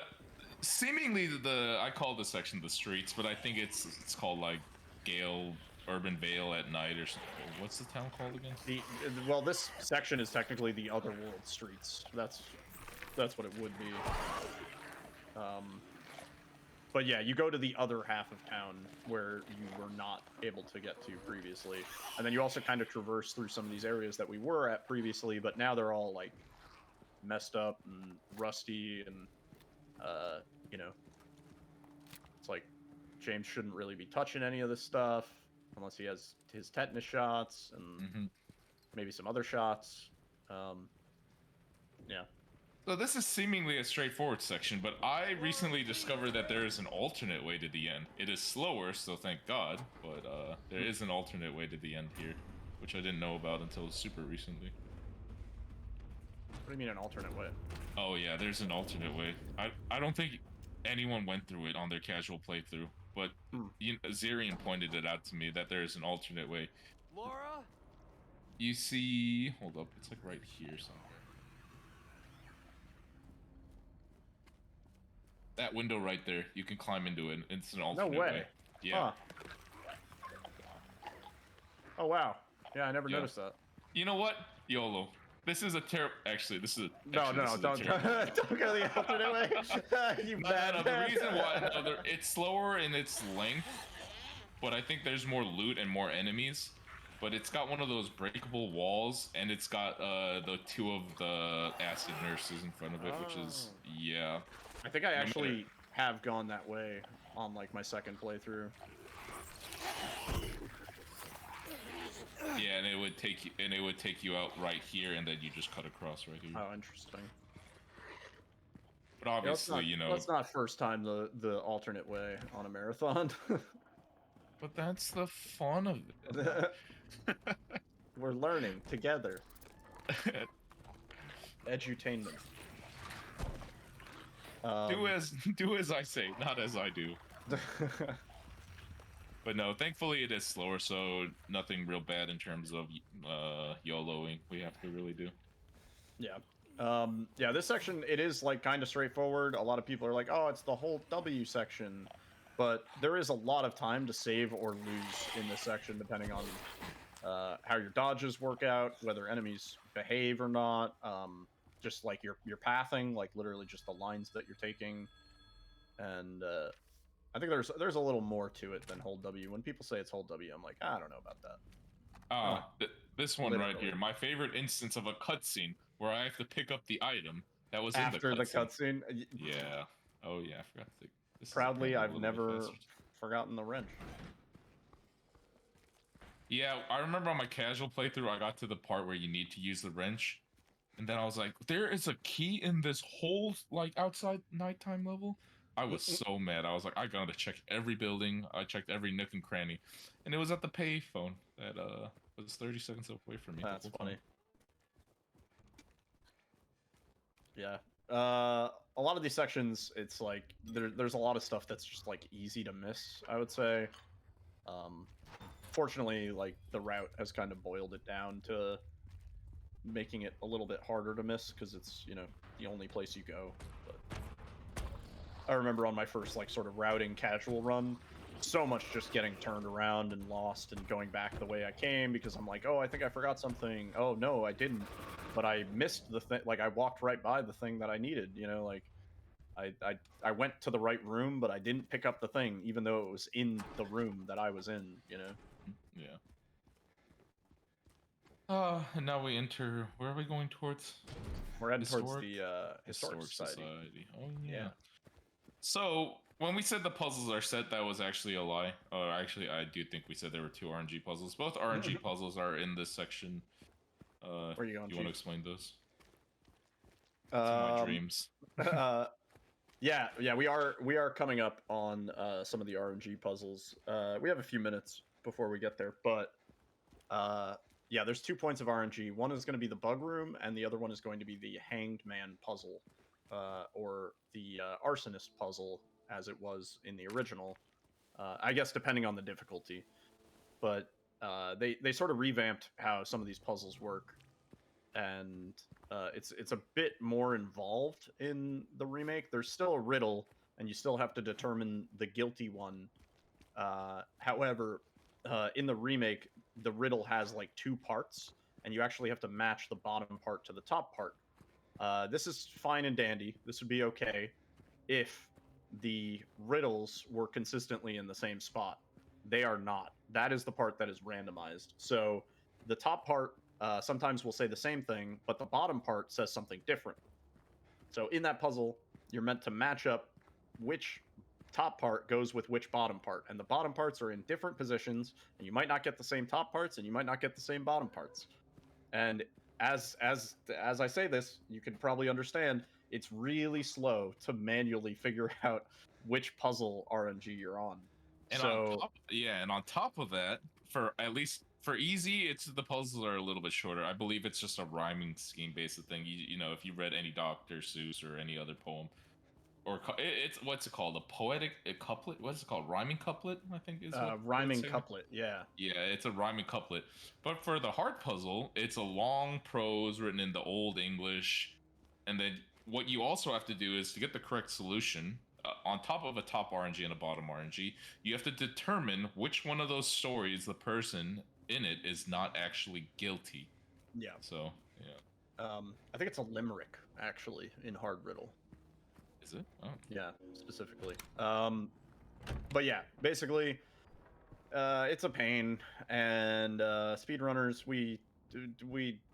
B: seemingly I call this section the streets, but I think it's called like Gale Urban Vale at night or something. What's the town called again?
C: Well, this section is technically the Otherworld streets. That's what it would be. But yeah, you go to the other half of town where you were not able to get to previously, and then you also kind of traverse through some of these areas that we were at previously, but now they're all like messed up and rusty, and you know, it's like James shouldn't really be touching any of this stuff unless he has his tetanus shots and maybe some other shots. Yeah.
B: So this is seemingly a straightforward section, but I recently discovered that there is an alternate way to the end. It is slower, so thank God, but there is an alternate way to the end here, which I didn't know about until super recently.
C: What do you mean an alternate way?
B: Oh yeah, there's an alternate way. I don't think anyone went through it on their casual playthrough, but Zirian pointed it out to me that there is an alternate way.
E: Laura?
B: You see, hold up, it's like right here somewhere. That window right there, you can climb into it. It's an alternate way. Yeah.
C: Huh. Oh wow. Yeah, I never noticed that.
B: You know what? YOLO. This is a terrible. Actually, this is a.
C: No, don't go the alternate way. You bad.
B: The reason why it's slower in its length, but I think there's more loot and more enemies. But it's got one of those breakable walls, and it's got the 2 of the acid nurses in front of it, which is
C: I think I actually have gone that way on like my second playthrough.
B: Yeah, and it would take you out right here, and then you just cut across right here.
C: Oh, interesting.
B: But obviously, you know.
C: Let's not first time the alternate way on a marathon.
B: But that's the fun of it.
C: We're learning together. Edutainment.
B: Do as I say, not as I do. But no, thankfully it is slower, so nothing real bad in terms of YOLOing we have to really do.
C: Yeah. Yeah, this section, it is like kind of straightforward. A lot of people are like, oh, it's the whole W section. But there is a lot of time to save or lose in this section, depending on how your dodges work out, whether enemies behave or not, just like your pathing, like literally just the lines that you're taking. And I think there's a little more to it than hold W. When people say it's hold W, I'm like, I don't know about that.
B: This one
C: literally.
B: right here, my favorite instance of a cutscene where I have to pick up the item that was
C: After
B: in the
C: the cutscene.
B: Yeah. Oh yeah, I forgot to.
C: Proudly, I've never forgotten the wrench.
B: Yeah, I remember on my casual playthrough, I got to the part where you need to use the wrench, and then I was like, there is a key in this whole, like, outside nighttime level? I was so mad. I was like, I gotta check every building. I checked every nook and cranny, and it was at the payphone that was 30 seconds away from me.
C: That's funny. Yeah. A lot of these sections, it's like there's a lot of stuff that's just like easy to miss, I would say. Fortunately, like the route has kind of boiled it down to making it a little bit harder to miss because it's, you know, the only place you go. But I remember on my first like sort of routing casual run, so much just getting turned around and lost and going back the way I came because I'm like, oh, I think I forgot something. Oh no, I didn't. But I missed the thing. Like I walked right by the thing that I needed. You know, like I went to the right room, but I didn't pick up the thing, even though it was in the room that I was in. You know.
B: Yeah. And now we enter. Where are we going towards?
C: We're heading towards the historic society.
B: Oh yeah. So when we said the puzzles are set, that was actually a lie. Or actually, I do think we said there were 2 RNG puzzles. Both RNG puzzles are in this section.
C: Where are you going?
B: You want to explain those?
C: My
B: dreams.
C: Yeah, we are coming up on some of the RNG puzzles. We have a few minutes before we get there, but yeah, there's 2 points of RNG. One is going to be the bug room, and the other one is going to be the hanged man puzzle, or the arsonist puzzle, as it was in the original. I guess depending on the difficulty, but they sort of revamped how some of these puzzles work, and it's a bit more involved in the remake. There's still a riddle, and you still have to determine the guilty one. However, in the remake, the riddle has like 2 parts, and you actually have to match the bottom part to the top part. This is fine and dandy. This would be okay if the riddles were consistently in the same spot. They are not. That is the part that is randomized. So the top part sometimes will say the same thing, but the bottom part says something different. So in that puzzle, you're meant to match up which top part goes with which bottom part, and the bottom parts are in different positions, and you might not get the same top parts, and you might not get the same bottom parts. And as I say this, you can probably understand it's really slow to manually figure out which puzzle RNG you're on.
B: And on top of that, for at least for easy, it's the puzzles are a little bit shorter. I believe it's just a rhyming scheme based thing. You know, if you read any Dr. Seuss or any other poem, or it's what's it called? A couplet? What's it called? Rhyming couplet? I think is
C: rhyming couplet. Yeah.
B: Yeah, it's a rhyming couplet. But for the hard puzzle, it's a long prose written in the Old English, and then what you also have to do is to get the correct solution. On top of a top RNG and a bottom RNG, you have to determine which one of those stories the person in it is not actually guilty.
C: Yeah.
B: So, yeah.
C: I think it's a limerick, actually, in Hard Riddle.
B: Is it? Oh.
C: Yeah, specifically. But yeah, basically, it's a pain, and speedrunners, we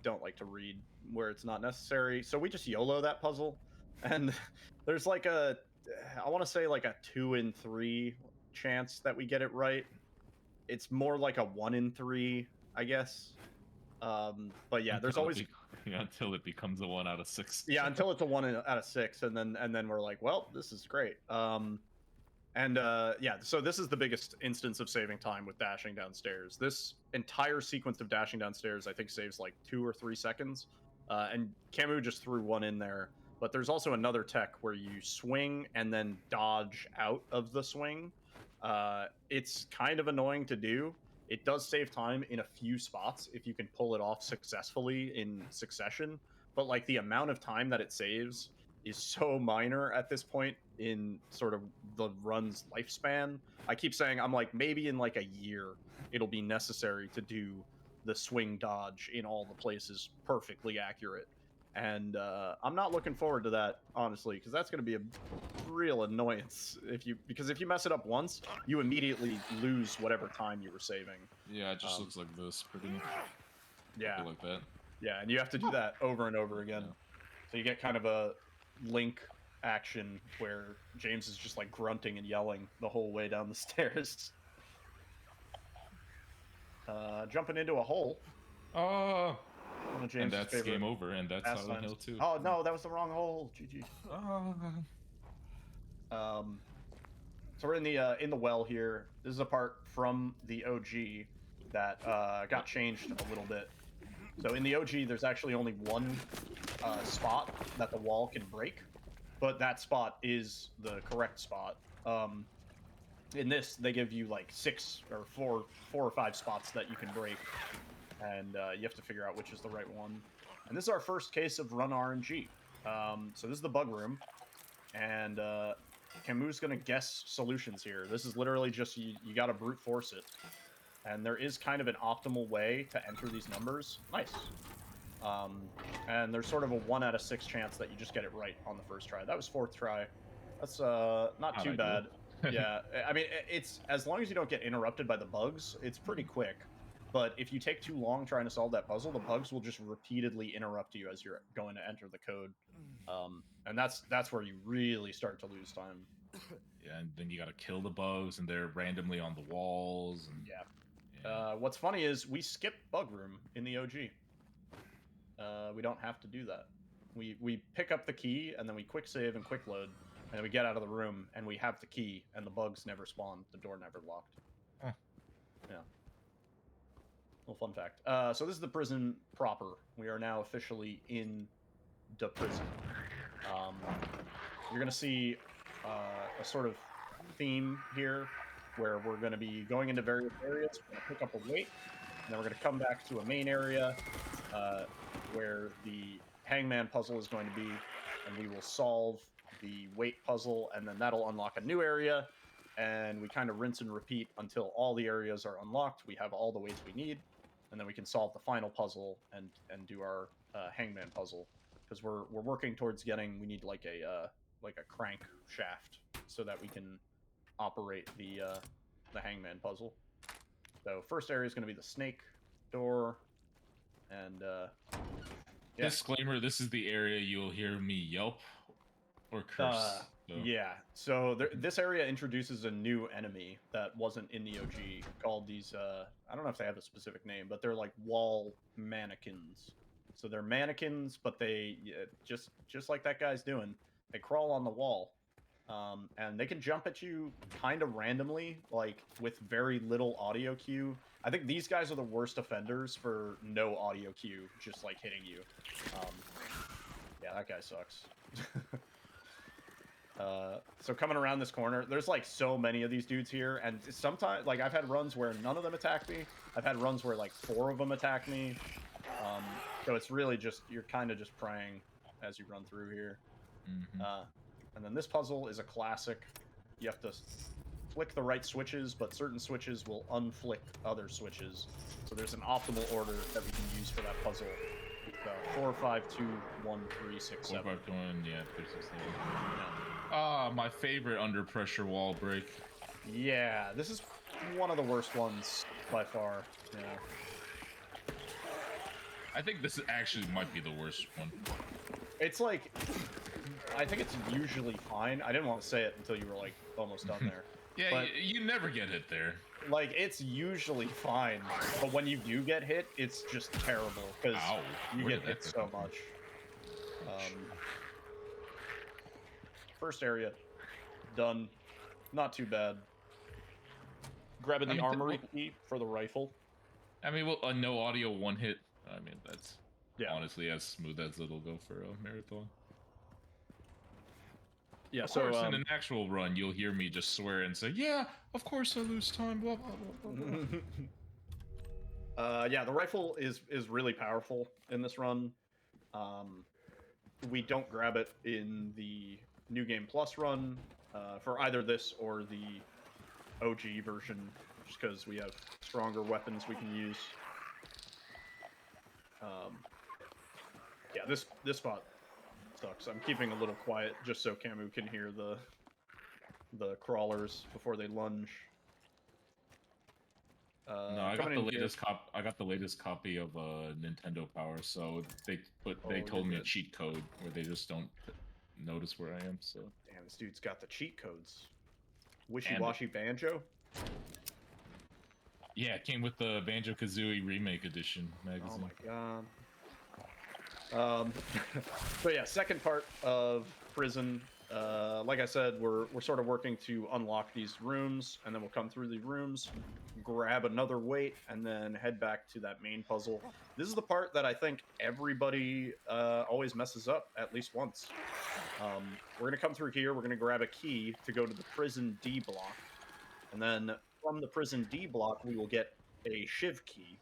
C: don't like to read where it's not necessary, so we just YOLO that puzzle, and there's like I want to say like a 2 in 3 chance that we get it right. It's more like a 1 in 3, I guess. But yeah, there's always
B: Yeah, until it becomes a 1 out of 6.
C: Yeah, until it's a 1 out of 6, and then we're like, well, this is great. Yeah, so this is the biggest instance of saving time with dashing downstairs. This entire sequence of dashing downstairs, I think, saves like 2 or 3 seconds. And Camu just threw one in there. But there's also another tech where you swing and then dodge out of the swing. It's kind of annoying to do. It does save time in a few spots if you can pull it off successfully in succession. But like the amount of time that it saves is so minor at this point in sort of the run's lifespan. I keep saying, I'm like, maybe in like a year it'll be necessary to do the swing dodge in all the places perfectly accurate. And I'm not looking forward to that, honestly, because that's going to be a real annoyance because if you mess it up once, you immediately lose whatever time you were saving.
B: Yeah, it just looks like this, pretty much.
C: Yeah,
B: like that.
C: Yeah, and you have to do that over and over again.
B: Yeah.
C: So you get kind of a Link action where James is just like grunting and yelling the whole way down the stairs. Jumping into a hole.
B: Oh,
C: One of
B: and
C: James's
B: that's
C: favorite
B: game over, and that's Silent
C: pastimes.
B: Hill 2.
C: Oh no, that was the wrong hole. GG.
B: Oh.
C: So we're in the well here. This is a part from the OG that got changed a little bit. So in the OG, there's actually only one spot that the wall can break, but that spot is the correct spot. In this, they give you like 4 or 5 spots that you can break, and you have to figure out which is the right one. And this is our first case of run RNG. So this is the bug room, and Camu's gonna guess solutions here. This is literally just you gotta brute force it. And there is kind of an optimal way to enter these numbers. Nice. And there's sort of a 1 out of 6 chance that you just get it right on the first try. That was 4th try. That's not too bad. Yeah, I mean, it's as long as you don't get interrupted by the bugs, it's pretty quick. But if you take too long trying to solve that puzzle, the bugs will just repeatedly interrupt you as you're going to enter the code. And that's where you really start to lose time.
B: Yeah, and then you gotta kill the bugs, and they're randomly on the walls. And
C: yeah. What's funny is we skipped bug room in the OG. We don't have to do that. We pick up the key, and then we quick save and quick load, and then we get out of the room, and we have the key, and the bugs never spawn. The door never locked.
B: Huh.
C: Yeah. Little fun fact. So this is the prison proper. We are now officially in the prison. You're going to see a sort of theme here where we're going to be going into various areas. We're going to pick up a weight, and then we're going to come back to a main area where the hangman puzzle is going to be, and we will solve the weight puzzle, and then that'll unlock a new area, and we kind of rinse and repeat until all the areas are unlocked. We have all the weights we need, and then we can solve the final puzzle and do our hangman puzzle, because we're working towards getting, we need like a crank shaft so that we can operate the hangman puzzle. So first area is going to be the snake door, and yeah.
B: Disclaimer: this is the area you'll hear me yelp or curse.
C: Yeah, so this area introduces a new enemy that wasn't in the OG, called these, I don't know if they have a specific name, but they're like wall mannequins. So they're mannequins, but they, just like that guy's doing, they crawl on the wall. And they can jump at you kind of randomly, like with very little audio cue. I think these guys are the worst offenders for no audio cue, just like hitting you. Yeah, that guy sucks. So coming around this corner, there's like so many of these dudes here, and sometimes, like, I've had runs where none of them attack me. I've had runs where like 4 of them attack me. So it's really just, you're kind of just praying as you run through here.
B: Mm-hmm.
C: And then this puzzle is a classic. You have to flick the right switches, but certain switches will unflick other switches. So there's an optimal order that we can use for that puzzle. 4, 5, 2, 1, 3, 6, 7.
B: 4, 5, 2, 1, yeah, 3, 6, 7. Ah, my favorite under pressure wall break.
C: Yeah, this is one of the worst ones by far. Yeah.
B: I think this actually might be the worst one.
C: It's like, I think it's usually fine. I didn't want to say it until you were like almost done there.
B: Yeah,
C: But
B: you never get hit there.
C: like it's usually fine, but when you do get hit, it's just terrible because
B: Ow,
C: you
B: where
C: get
B: did that
C: hit
B: go
C: so
B: from?
C: much. First area done, not too bad. Grabbing
B: I
C: the
B: mean,
C: armory key for the rifle.
B: well, a no audio one hit. I mean, that's
C: Yeah,
B: honestly as smooth as it'll go for a marathon.
C: yeah.
B: Of
C: So
B: course, in an actual run, you'll hear me just swear and say, "Yeah, of course I lose time." Blah blah blah blah. blah.
C: yeah, the rifle is really powerful in this run. We don't grab it in the New Game Plus run for either this or the OG version, just because we have stronger weapons we can use. Yeah, this spot sucks. I'm keeping a little quiet just so Camu can hear the crawlers before they lunge.
B: No, I got
C: coming
B: the
C: in here-
B: latest I got the latest copy of Nintendo Power, so they
C: you're
B: told me a
C: good.
B: cheat code where they just don't notice where I am. So
C: Damn, this dude's got the cheat codes. Wishy-washy banjo.
B: yeah, it came with the Banjo-Kazooie Remake Edition magazine.
C: Oh my god. So yeah, second part of prison. Like I said, we're sort of working to unlock these rooms, and then we'll come through the rooms, grab another weight, and then head back to that main puzzle. This is the part that I think everybody always messes up at least once. We're gonna come through here. We're gonna grab a key to go to the prison D block, and then from the prison D block, we will get a shiv key,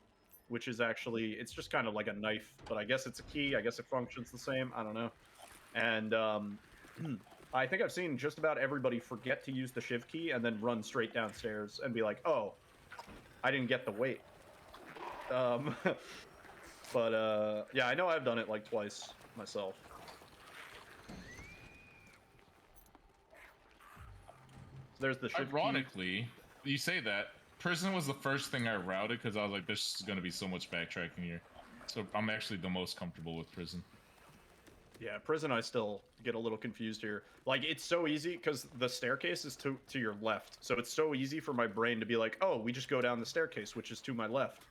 C: which is actually, it's just kind of like a knife, but I guess it's a key. I guess it functions the same. I don't know. And I think I've seen just about everybody forget to use the shiv key and then run straight downstairs and be like, oh, I didn't get the weight. But yeah, I know I've done it like twice myself. There's the shiv key.
B: Ironically, you say that prison was the first thing I routed because I was like, "There's going to be so much backtracking here." So I'm actually the most comfortable with prison.
C: Yeah, prison I still get a little confused here. Like, it's so easy because the staircase is to your left. So it's so easy for my brain to be like, oh, we just go down the staircase, which is to my left.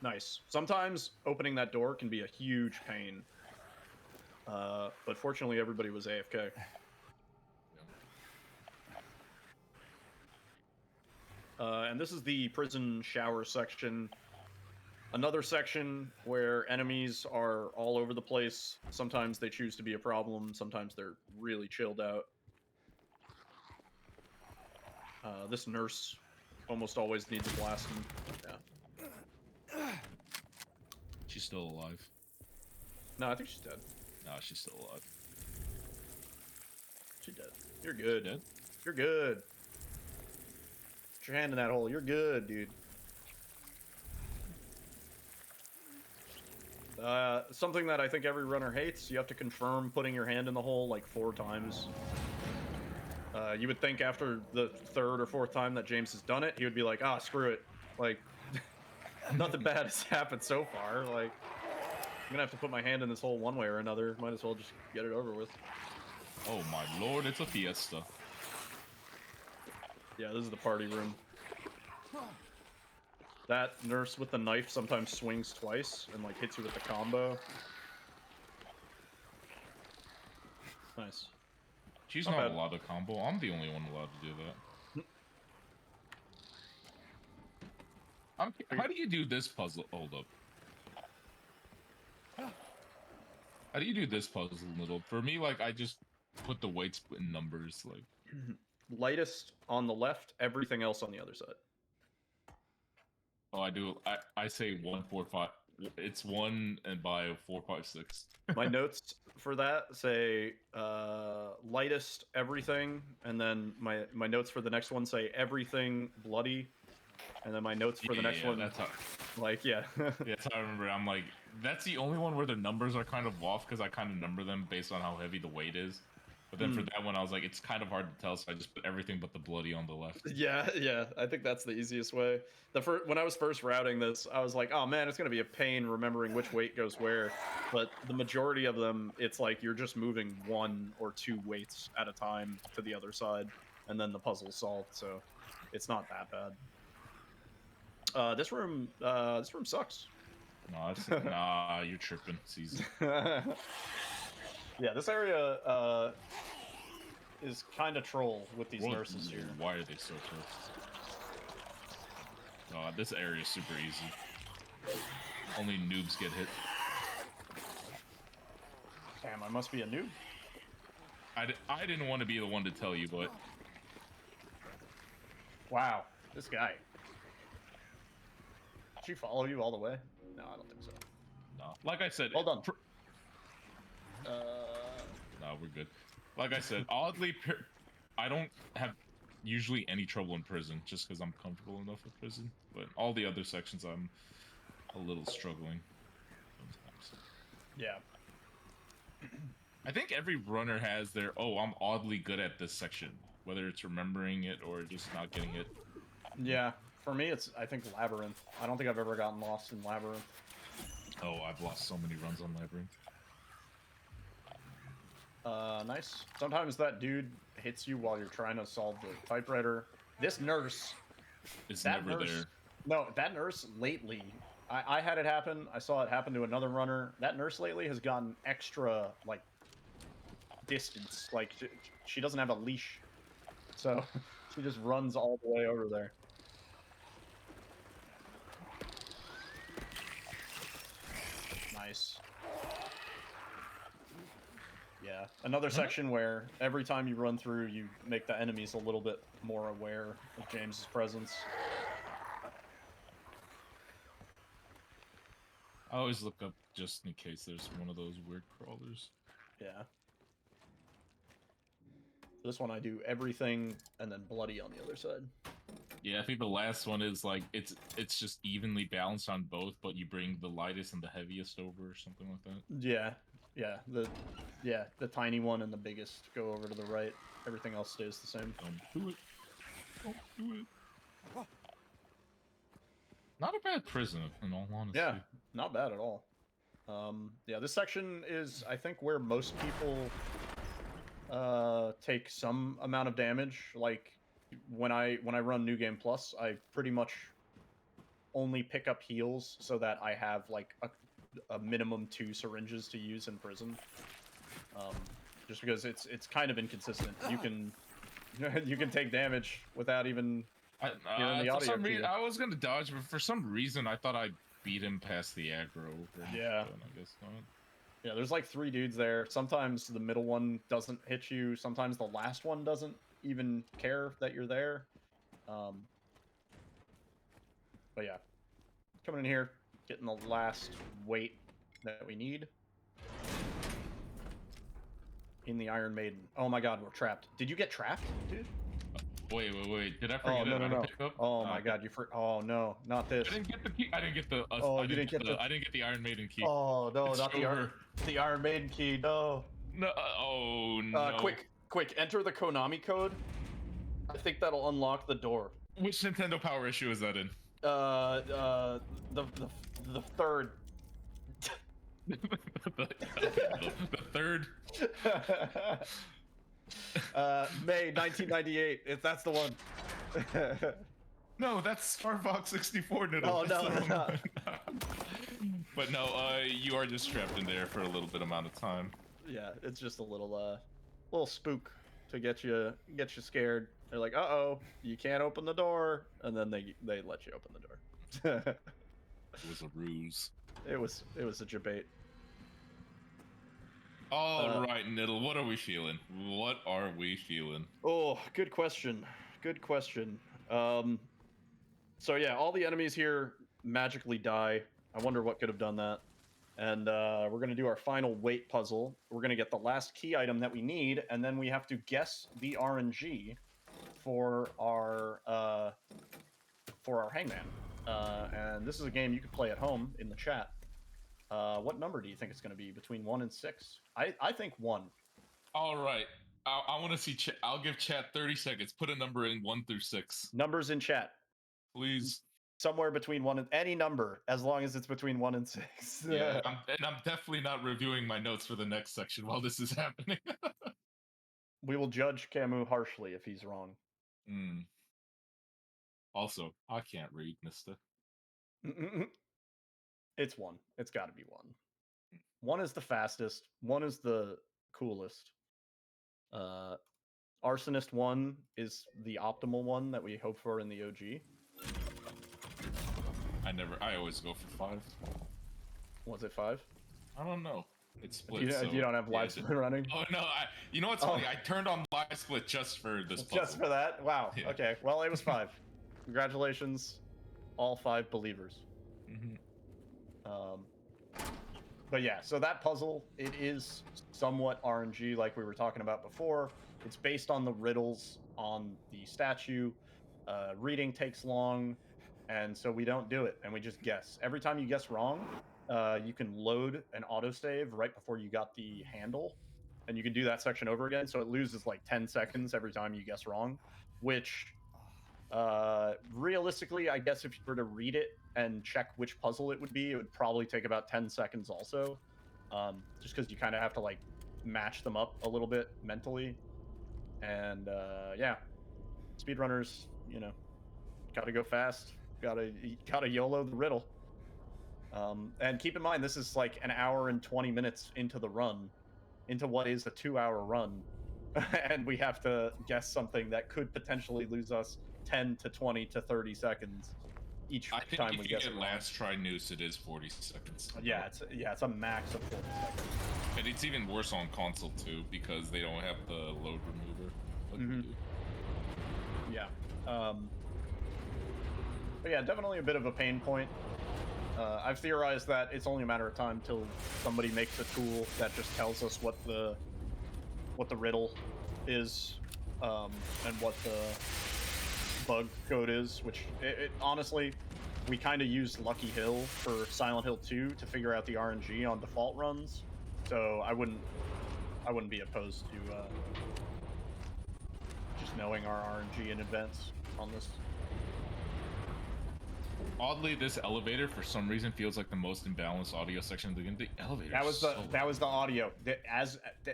C: Nice. Sometimes opening that door can be a huge pain. But fortunately, everybody was AFK. And this is the prison shower section. Another section where enemies are all over the place. Sometimes they choose to be a problem. Sometimes they're really chilled out. This nurse almost always needs a blasting. Yeah.
B: She's still alive.
C: No, I think she's dead.
B: No, she's still alive.
C: She's dead. You're good.
B: Dead?
C: You're good. Put your hand in that hole. You're good, dude. Something that I think every runner hates, you have to confirm putting your hand in the hole like 4 times. You would think after the 3rd or 4th time that James has done it, he would be like, ah, screw it. Like, nothing bad has happened so far. Like, I'm gonna have to put my hand in this hole one way or another. Might as well just get it over with.
B: Oh my lord, it's a fiesta.
C: Yeah, this is the party room. That nurse with the knife sometimes swings twice and like hits you with the combo. Nice.
B: She's
C: Not
B: not
C: bad.
B: allowed to combo. I'm the only one allowed to do that. How do you do this puzzle? Hold up. How do you do this puzzle, Little? For me, like, I just put the weights in numbers, like...
C: Lightest on the left, everything else on the other side.
B: Oh, I do. I say 1, 4, 5. It's 1 and by 4, 5, 6.
C: My notes for that say lightest everything, and then my notes for the next one say everything bloody, and then my notes for the next one,
B: that's how,
C: like, yeah.
B: that's how I remember. I'm like, that's the only one where the numbers are kind of off because I kind of number them based on how heavy the weight is. But then for that one, I was like, it's kind of hard to tell, so I just put everything but the bloody on the left.
C: Yeah, yeah. I think that's the easiest way. When I was first routing this, I was like, oh man, it's gonna be a pain remembering which weight goes where. But the majority of them, it's like you're just moving 1 or 2 weights at a time to the other side, and then the puzzle's solved. So it's not that bad. This room sucks.
B: No, nah, you're tripping. It's easy.
C: Yeah, this area is kind of troll with these nurses here.
B: Why are they so close? This area is super easy. Only noobs get hit.
C: Damn, I must be a noob.
B: I didn't want to be the one to tell you, but...
C: Wow, this guy. Did she follow you all the way? No, I don't think so.
B: No. Like I said...
C: Hold on.
B: No, we're good. Like I said, oddly, I don't have usually any trouble in prison, just because I'm comfortable enough with prison. But all the other sections, I'm a little struggling sometimes.
C: Yeah.
B: I think every runner has their, oh, I'm oddly good at this section, whether it's remembering it or just not getting it.
C: Yeah, for me, it's, I think, Labyrinth. I don't think I've ever gotten lost in Labyrinth.
B: Oh, I've lost so many runs on Labyrinth.
C: Nice. Sometimes that dude hits you while you're trying to solve the typewriter. This nurse...
B: It's never there.
C: No, that nurse lately... I had it happen. I saw it happen to another runner. That nurse lately has gotten extra, like, distance. Like, she doesn't have a leash. So, she just runs all the way over there. Nice. Yeah, another section where every time you run through, you make the enemies a little bit more aware of James's presence.
B: I always look up just in case there's one of those weird crawlers.
C: Yeah. This one I do everything and then bloody on the other side.
B: Yeah, I think the last one is like it's just evenly balanced on both, but you bring the lightest and the heaviest over or something like that.
C: Yeah, yeah, the tiny one and the biggest go over to the right. Everything else stays the same.
B: Don't do it. Don't do it. Not a bad prison, in all honesty.
C: Yeah, not bad at all. Yeah, this section is, I think, where most people take some amount of damage. Like when I run New Game Plus, I pretty much only pick up heals so that I have like a minimum 2 syringes to use in prison. Just because it's kind of inconsistent. You can you can take damage without even hearing the audio cue.
B: I was gonna dodge, but for some reason I thought I beat him past the aggro.
C: Yeah.
B: I guess not.
C: Yeah, there's like 3 dudes there. Sometimes the middle one doesn't hit you. Sometimes the last one doesn't even care that you're there. But yeah, coming in here, getting the last weight that we need. In the Iron Maiden. Oh my god, we're trapped. Did you get trapped, dude?
B: Wait. Did I forget
C: no.
B: to pick up?
C: Oh my god, oh no, not this.
B: I didn't get the key. I didn't get the.
C: I didn't
B: get the Iron Maiden key.
C: Oh no,
B: it's
C: not the Iron Maiden key. No.
B: No. Oh no.
C: Quick! Enter the Konami code. I think that'll unlock the door.
B: Which Nintendo Power issue is that in?
C: The third.
B: the third.
C: May 1998. That's the one.
B: No, that's Star Fox 64 nyiddle.
C: Oh no.
B: But no, you are just trapped in there for a little bit amount of time.
C: Yeah, it's just a little spook to get you scared. They're like, uh-oh, you can't open the door, and then they let you open the door.
B: It was a ruse.
C: It was a debate.
B: All right, nyiddle, what are we feeling? What are we feeling?
C: Oh, good question. Good question. So yeah, all the enemies here magically die. I wonder what could have done that. And we're going to do our final weight puzzle. We're going to get the last key item that we need, and then we have to guess the RNG for our hangman. And this is a game you can play at home in the chat. What number do you think it's going to be between 1 and 6? I think 1.
B: All right. I want to see. I'll give chat 30 seconds. Put a number in 1 through 6,
C: Numbers in chat.
B: please.
C: Somewhere between one and any number, as long as it's between 1 and 6.
B: Yeah, I'm definitely not reviewing my notes for the next section while this is happening.
C: We will judge Camus harshly if he's wrong.
B: Also, I can't read, mister.
C: It's 1. It's got to be 1. 1 is the fastest. 1 is the coolest. Arsonist 1 is the optimal one that we hope for in the OG.
B: I always go for 5.
C: Was it 5?
B: I don't know. It's split.
C: You don't have live split running?
B: Oh no! You know what's funny? I turned on live split just for this puzzle.
C: Just for that? Wow.
B: Yeah.
C: Okay. Well, it was 5. Congratulations, all 5 believers. But yeah, so that puzzle, it is somewhat RNG, like we were talking about before. It's based on the riddles on the statue. Reading takes long, and so we don't do it, and we just guess. Every time you guess wrong, you can load an autosave right before you got the handle, and you can do that section over again, so it loses like 10 seconds every time you guess wrong, which realistically, I guess if you were to read it and check which puzzle it would be, it would probably take about 10 seconds also, just because you kind of have to like match them up a little bit mentally. And yeah, speedrunners, you know, gotta go fast, gotta YOLO the riddle. And keep in mind, this is like an hour and 20 minutes into the run, into what is a 2-hour run, and we have to guess something that could potentially lose us 10 to 20 to 30 seconds each time we guess.
B: I think if you get last try noose, it is 40 seconds.
C: Yeah, it's a max of 40 seconds.
B: And it's even worse on console too, because they don't have the load remover. Like we do.
C: Yeah. But yeah, definitely a bit of a pain point. I've theorized that it's only a matter of time till somebody makes a tool that just tells us what the riddle is, and what the bug code is, which honestly, we kind of used Lucky Hill for Silent Hill 2 to figure out the RNG on default runs, so I wouldn't be opposed to just knowing our RNG in advance on this.
B: Oddly, this elevator for some reason feels like the most imbalanced audio section of the game. The elevator.
C: That was the audio.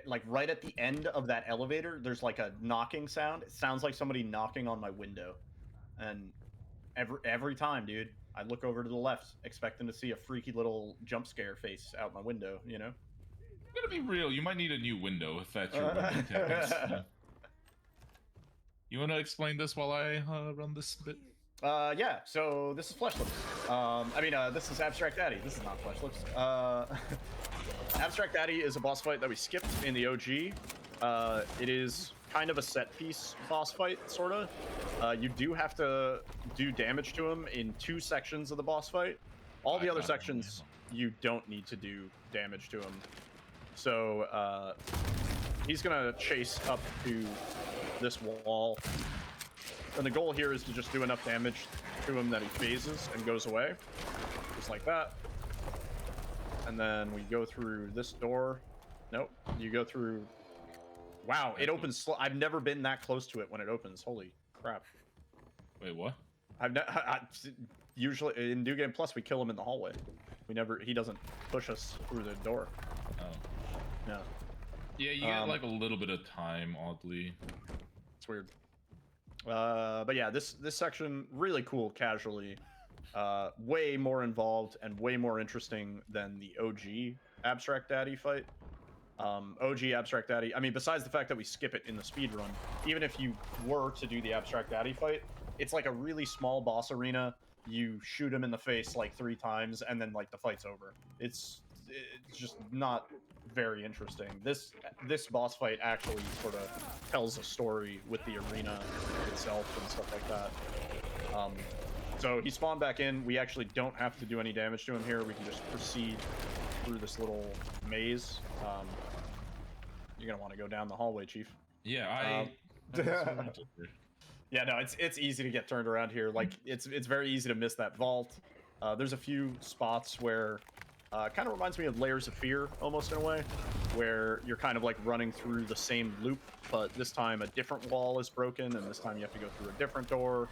C: Like right at the end of that elevator, there's like a knocking sound. It sounds like somebody knocking on my window, and every time, dude, I look over to the left, expecting to see a freaky little jump scare face out my window. You know.
B: I'm gonna be real. You might need a new window if that's your window techniques. You want to explain this while I run this bit?
C: Yeah, so this is Flesh Lips. This is Abstract Daddy. This is not Flesh Lips. Abstract Daddy is a boss fight that we skipped in the OG. It is kind of a set piece boss fight, sort of. You do have to do damage to him in 2 sections of the boss fight. All the other sections, you don't need to do damage to him. So, he's gonna chase up to this wall. And the goal here is to just do enough damage to him that he phases and goes away. Just like that. And then we go through this door. Nope. You go through... Wow, it opens slow. I've never been that close to it when it opens. Holy crap.
B: Wait, what?
C: Usually, in New Game Plus, we kill him in the hallway. He doesn't push us through the door.
B: Oh.
C: No.
B: Yeah, you get like a little bit of time, oddly.
C: It's weird. But yeah, this section, really cool casually. Way more involved and way more interesting than the OG Abstract Daddy fight. OG Abstract Daddy, I mean, besides the fact that we skip it in the speed run, even if you were to do the Abstract Daddy fight, it's like a really small boss arena. You shoot him in the face like 3 times and then like the fight's over. It's just not very interesting. This boss fight actually sort of tells a story with the arena itself and stuff like that. So he spawned back in. We actually don't have to do any damage to him here. We can just proceed through this little maze. You're gonna want to go down the hallway, Chief.
B: Yeah,
C: yeah, no, it's easy to get turned around here. Like it's very easy to miss that vault. There's a few spots where Kind of reminds me of Layers of Fear, almost in a way, where you're kind of like running through the same loop, but this time a different wall is broken, and this time you have to go through a different door.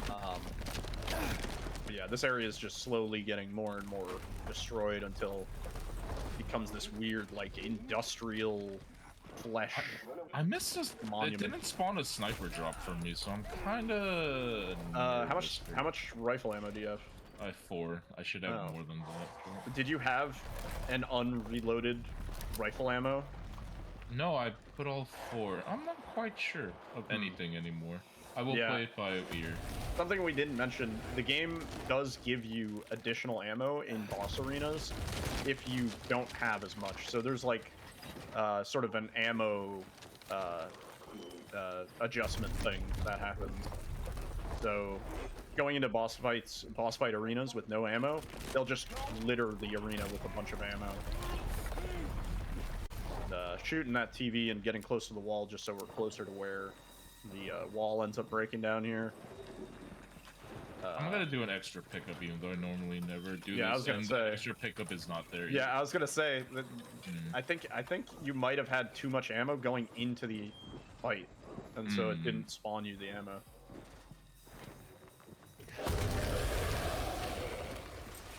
C: But yeah, this area is just slowly getting more and more destroyed until it becomes this weird, like, industrial flesh.
B: I missed this.
C: Monument.
B: It didn't spawn a sniper drop for me, so I'm kind of.
C: How much rifle ammo do you have?
B: I have 4. I should have more than that.
C: Did you have an unreloaded rifle ammo?
B: No, I put all 4. I'm not quite sure of anything anymore. I will play it by ear.
C: Something we didn't mention, the game does give you additional ammo in boss arenas if you don't have as much. So there's like sort of an ammo adjustment thing that happens. So going into boss fight arenas with no ammo, they'll just litter the arena with a bunch of ammo. Shooting that TV and getting close to the wall just so we're closer to where the wall ends up breaking down here.
B: I'm gonna do an extra pickup, even though I normally never do this.
C: I was gonna say
B: the extra pickup is not there.
C: Yeah, I was gonna say that. I think you might have had too much ammo going into the fight, and so it didn't spawn you the ammo.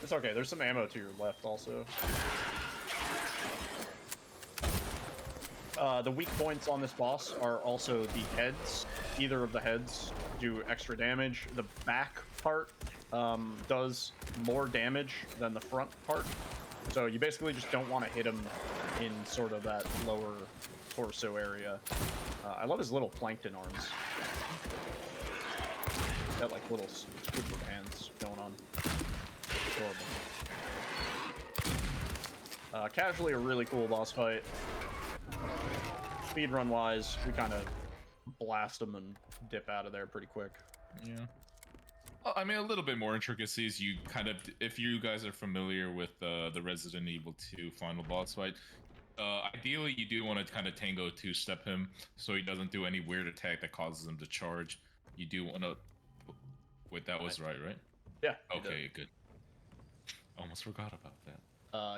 C: It's okay. There's some ammo to your left also. The weak points on this boss are also the heads. Either of the heads do extra damage. The back part does more damage than the front part. So you basically just don't want to hit him in sort of that lower torso area. I love his little plankton arms. Got like little squidward hands going on. Adorable. Casually a really cool boss fight. Speedrun wise, we kind of blast them and dip out of there pretty quick.
B: Yeah. Well, I mean, a little bit more intricacies. You kind of, if you guys are familiar with the Resident Evil 2 final boss fight, ideally you do want to kind of Tango 2-step him so he doesn't do any weird attack that causes him to charge. You do want to. Wait, that was right?
C: Yeah.
B: Okay, good. Almost forgot about that.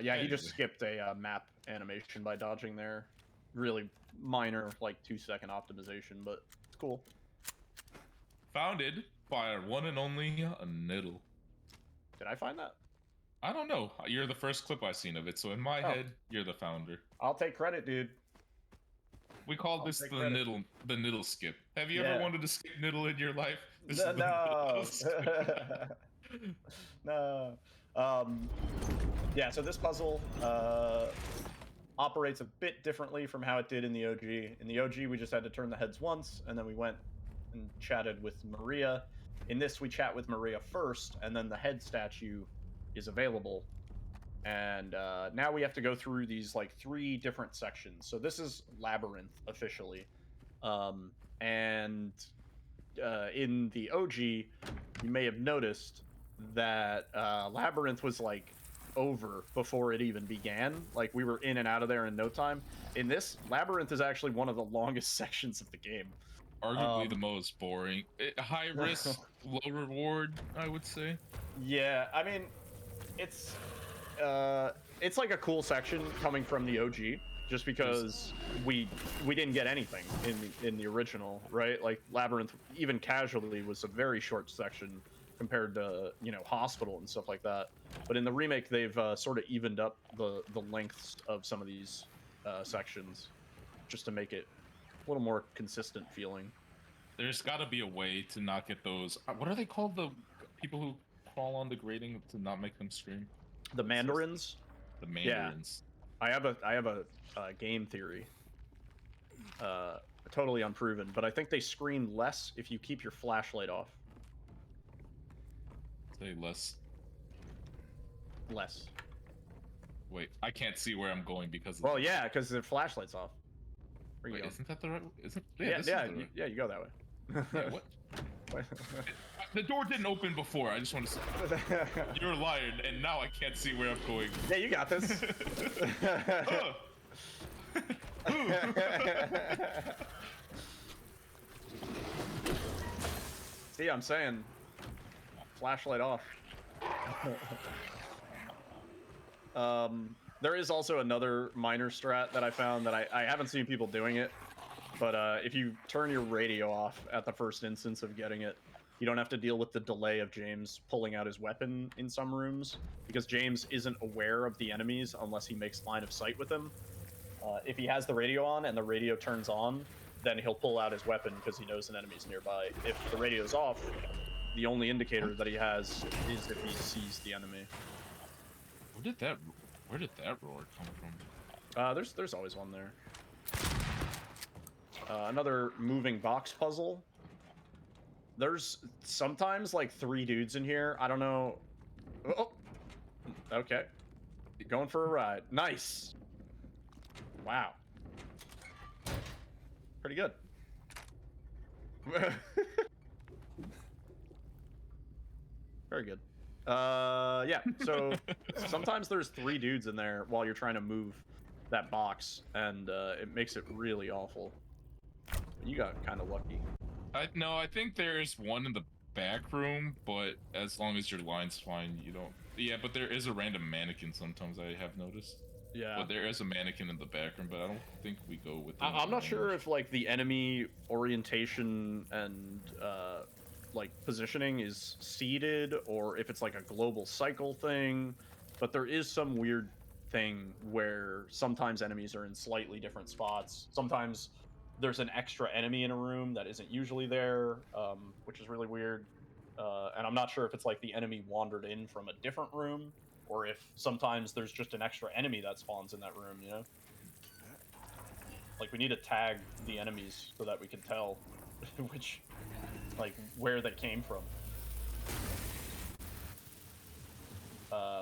C: Yeah, he just skipped a map animation by dodging there. Really minor, like 2-second optimization, but it's cool.
B: Founded by our one and only nyiddle.
C: Did I find that?
B: I don't know. You're the first clip I've seen of it, so in my head, you're the founder.
C: I'll take credit, dude.
B: We call this the nyiddle skip. Have you ever wanted to skip nyiddle in your life? This is
C: no. Yeah, so this puzzle operates a bit differently from how it did in the OG. In the OG, we just had to turn the heads once, and then we went and chatted with Maria. In this, we chat with Maria first, and then the head statue is available. And now we have to go through these like 3 different sections. So this is Labyrinth officially. And in the OG, you may have noticed that Labyrinth was like over before it even began. Like we were in and out of there in no time. In this, Labyrinth is actually one of the longest sections of the game.
B: Arguably the most boring. High risk, low reward, I would say.
C: Yeah, I mean, it's like a cool section coming from the OG, just because we didn't get anything in the original, right? Like Labyrinth, even casually, was a very short section compared to, you know, Hospital and stuff like that. But in the remake, they've sort of evened up the lengths of some of these sections, just to make it a little more consistent feeling.
B: There's got to be a way to not get those. What are they called? The people who crawl on the grating to not make them scream.
C: The mandarins.
B: The mandarins.
C: Yeah. I have a game theory. Totally unproven, but I think they scream less if you keep your flashlight off.
B: Say less.
C: Less.
B: Wait, I can't see where I'm going because.
C: Well, yeah, because the flashlight's off.
B: Wait, isn't that the right? Isn't?
C: Yeah, you go that way.
B: Yeah, what? The door didn't open before. I just want to say you're lying, and now I can't see where I'm going.
C: Yeah, you got this. See, I'm saying, flashlight off. There is also another minor strat that I found that I haven't seen people doing it, but if you turn your radio off at the first instance of getting it, you don't have to deal with the delay of James pulling out his weapon in some rooms, because James isn't aware of the enemies unless he makes line of sight with them. If he has the radio on and the radio turns on, then he'll pull out his weapon because he knows an enemy's nearby. If the radio's off, the only indicator that he has is if he sees the enemy.
B: Where did that roar come from?
C: There's always one there. Another moving box puzzle. There's sometimes like 3 dudes in here. I don't know. Oh, okay. Going for a ride. Nice. Wow. Pretty good. Very good. Yeah, so sometimes there's 3 dudes in there while you're trying to move that box, and it makes it really awful. You got kind of lucky.
B: No, I think there's one in the back room, but as long as your line's fine, you don't... Yeah, but there is a random mannequin sometimes, I have noticed.
C: Yeah.
B: But there is a mannequin in the back room, but I don't think we go with that.
C: I'm not sure if, like, the enemy orientation and, like, positioning is seeded, or if it's, like, a global cycle thing, but there is some weird thing where sometimes enemies are in slightly different spots. Sometimes there's an extra enemy in a room that isn't usually there, which is really weird. And I'm not sure if it's like the enemy wandered in from a different room, or if sometimes there's just an extra enemy that spawns in that room, you know? Like, we need to tag the enemies so that we can tell which, like, where they came from.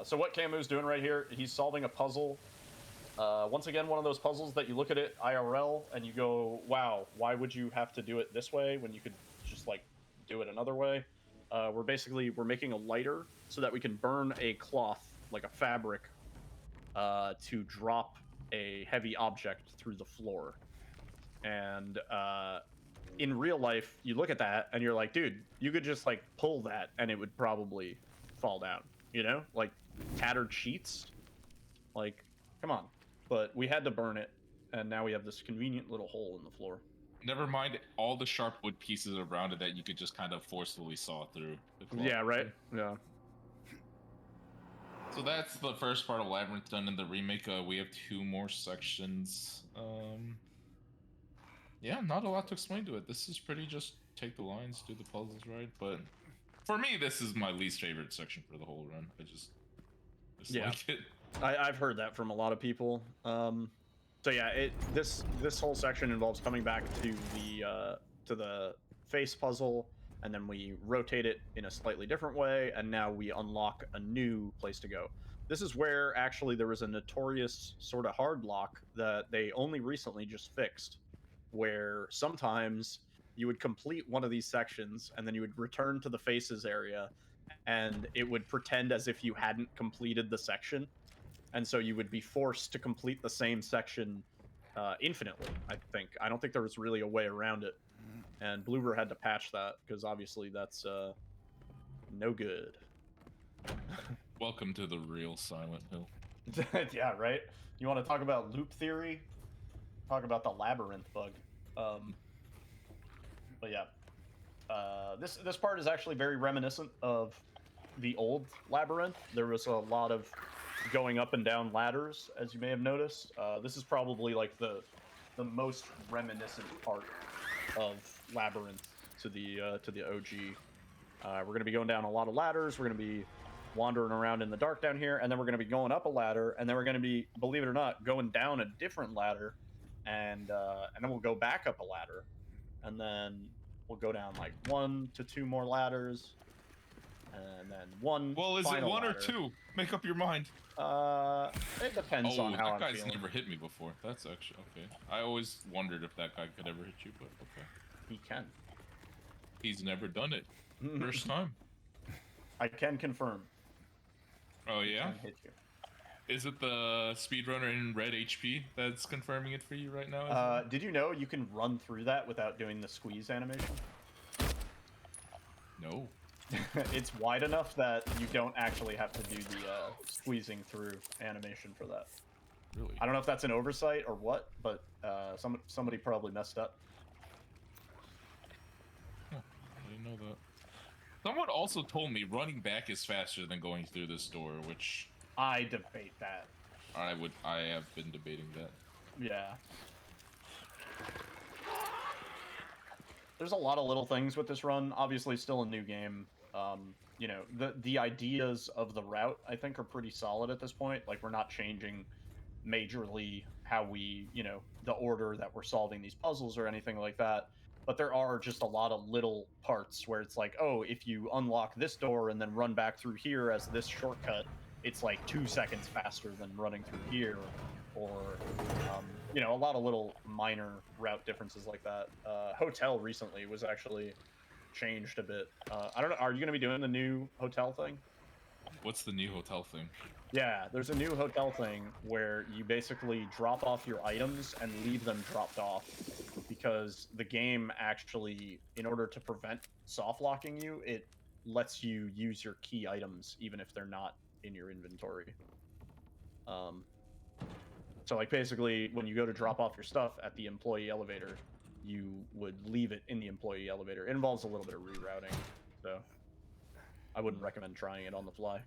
C: So what Camu's doing right here, he's solving a puzzle. Once again, one of those puzzles that you look at it IRL and you go, wow, why would you have to do it this way when you could just, like, do it another way? We're making a lighter so that we can burn a cloth, like a fabric, to drop a heavy object through the floor. And in real life, you look at that and you're like, dude, you could just, like, pull that and it would probably fall down, you know? Like, tattered sheets. Like, come on. But we had to burn it, and now we have this convenient little hole in the floor.
B: Never mind all the sharp wood pieces around it that you could just kind of forcefully saw through.
C: Yeah, right? Yeah.
B: So that's the first part of Labyrinth done in the remake. We have 2 more sections. Yeah, not a lot to explain to it. This is pretty just take the lines, do the puzzles right. But for me, this is my least favorite section for the whole run. I just like it.
C: I've heard that from a lot of people. So yeah, this whole section involves coming back to the face puzzle, and then we rotate it in a slightly different way, and now we unlock a new place to go. This is where actually there was a notorious sort of hard lock that they only recently just fixed, where sometimes you would complete one of these sections and then you would return to the faces area, and it would pretend as if you hadn't completed the section. And so you would be forced to complete the same section infinitely, I think. I don't think there was really a way around it. And Bloober had to patch that, because obviously that's no good.
B: Welcome to the real Silent Hill.
C: Yeah, right? You want to talk about loop theory? Talk about the labyrinth bug. But yeah. This part is actually very reminiscent of the old labyrinth. There was a lot of going up and down ladders, as you may have noticed. This is probably like the most reminiscent part of Labyrinth to the OG. We're going to be going down a lot of ladders. We're going to be wandering around in the dark down here, and then we're going to be going up a ladder, and then we're going to be, believe it or not, going down a different ladder, and then we'll go back up a ladder, and then we'll go down like 1 to 2 more ladders, and then one.
B: Well, is it 1
C: ladder.
B: or 2? Make up your mind.
C: It depends on how
B: that
C: I'm
B: guy's
C: feeling.
B: never hit me before. That's actually okay. I always wondered if that guy could ever hit you, but okay.
C: He can.
B: He's never done it. First time.
C: I can confirm.
B: Oh yeah?
C: Can hit you.
B: Is it the speedrunner in red HP that's confirming it for you right now?
C: Did you know you can run through that without doing the squeeze animation?
B: No.
C: It's wide enough that you don't actually have to do the squeezing through animation for that.
B: Really?
C: I don't know if that's an oversight or what, but somebody probably messed up.
B: Huh, I didn't know that. Someone also told me running back is faster than going through this door, which
C: I debate that.
B: I have been debating that.
C: Yeah. There's a lot of little things with this run. Obviously, still a new game. You know, the ideas of the route, I think, are pretty solid at this point. Like, we're not changing majorly how we, you know, the order that we're solving these puzzles or anything like that. But there are just a lot of little parts where it's like, oh, if you unlock this door and then run back through here as this shortcut, it's like 2 seconds faster than running through here. Or, you know, a lot of little minor route differences like that. Hotel recently was actually changed a bit. I don't know, are you going to be doing the new hotel thing?
B: What's the new hotel thing?
C: Yeah, there's a new hotel thing where you basically drop off your items and leave them dropped off, because the game actually, in order to prevent soft locking you, it lets you use your key items even if they're not in your inventory. So like basically when you go to drop off your stuff at the employee elevator, you would leave it in the employee elevator. It involves a little bit of rerouting, so I wouldn't recommend trying it on the fly.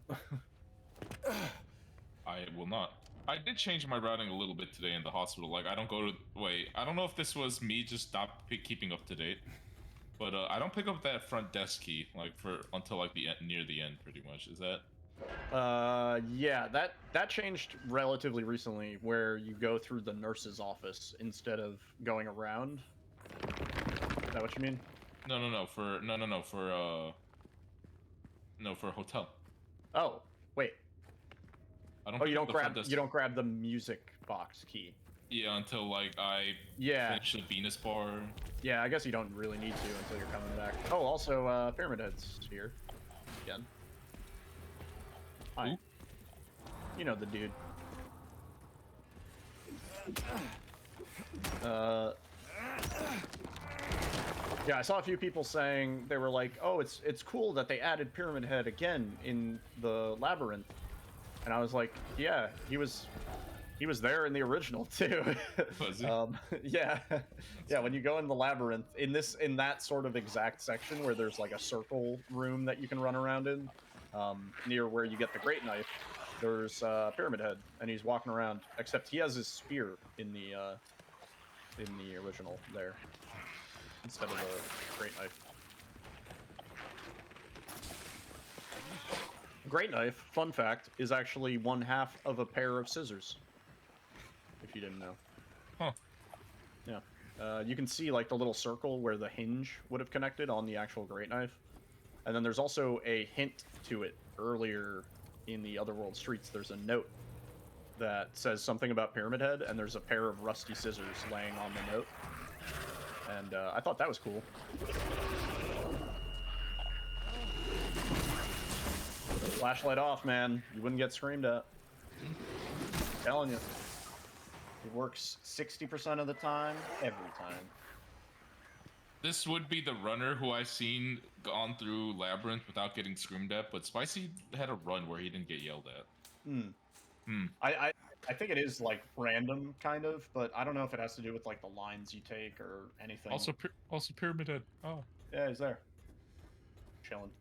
B: I will not. I did change my routing a little bit today in the hospital. Like, I don't go to... Wait, I don't know if this was me just stop keeping up to date. But I don't pick up that front desk key, like, until, like, near the end, pretty much. Is that...
C: Yeah, that changed relatively recently, where you go through the nurse's office instead of going around. Is that what you mean?
B: No, for hotel.
C: Oh, wait.
B: I don't.
C: Oh, you don't grab
B: desk.
C: you don't grab the music box key.
B: Yeah, until like I finish the Venus bar.
C: Yeah, I guess you don't really need to until you're coming back. Oh, also, Pyramid Head's here again. Hi.
B: Ooh.
C: You know the dude. Yeah, I saw a few people saying, they were like, oh, it's cool that they added Pyramid Head again in the Labyrinth. And I was like, yeah, he was there in the original too.
B: Was he?
C: Yeah. Yeah, when you go in the Labyrinth, in that sort of exact section where there's like a circle room that you can run around in, near where you get the Great Knife, there's Pyramid Head, and he's walking around, except he has his spear in the original there, instead of the Great Knife. Great Knife, fun fact, is actually 1/2 of a pair of scissors, if you didn't know.
B: Huh.
C: Yeah. You can see like the little circle where the hinge would have connected on the actual Great Knife. And then there's also a hint to it earlier in the Otherworld streets. There's a note that says something about Pyramid Head, and there's a pair of rusty scissors laying on the note. And I thought that was cool. Flashlight off, man. You wouldn't get screamed at. I'm telling you. It works 60% of the time, every time.
B: This would be the runner who I've seen gone through Labyrinth without getting screamed at, but Spicy had a run where he didn't get yelled at.
C: I think it is like random, kind of, but I don't know if it has to do with like the lines you take or anything.
B: Also Pyramid Head. Oh.
C: Yeah, he's there. Chilling.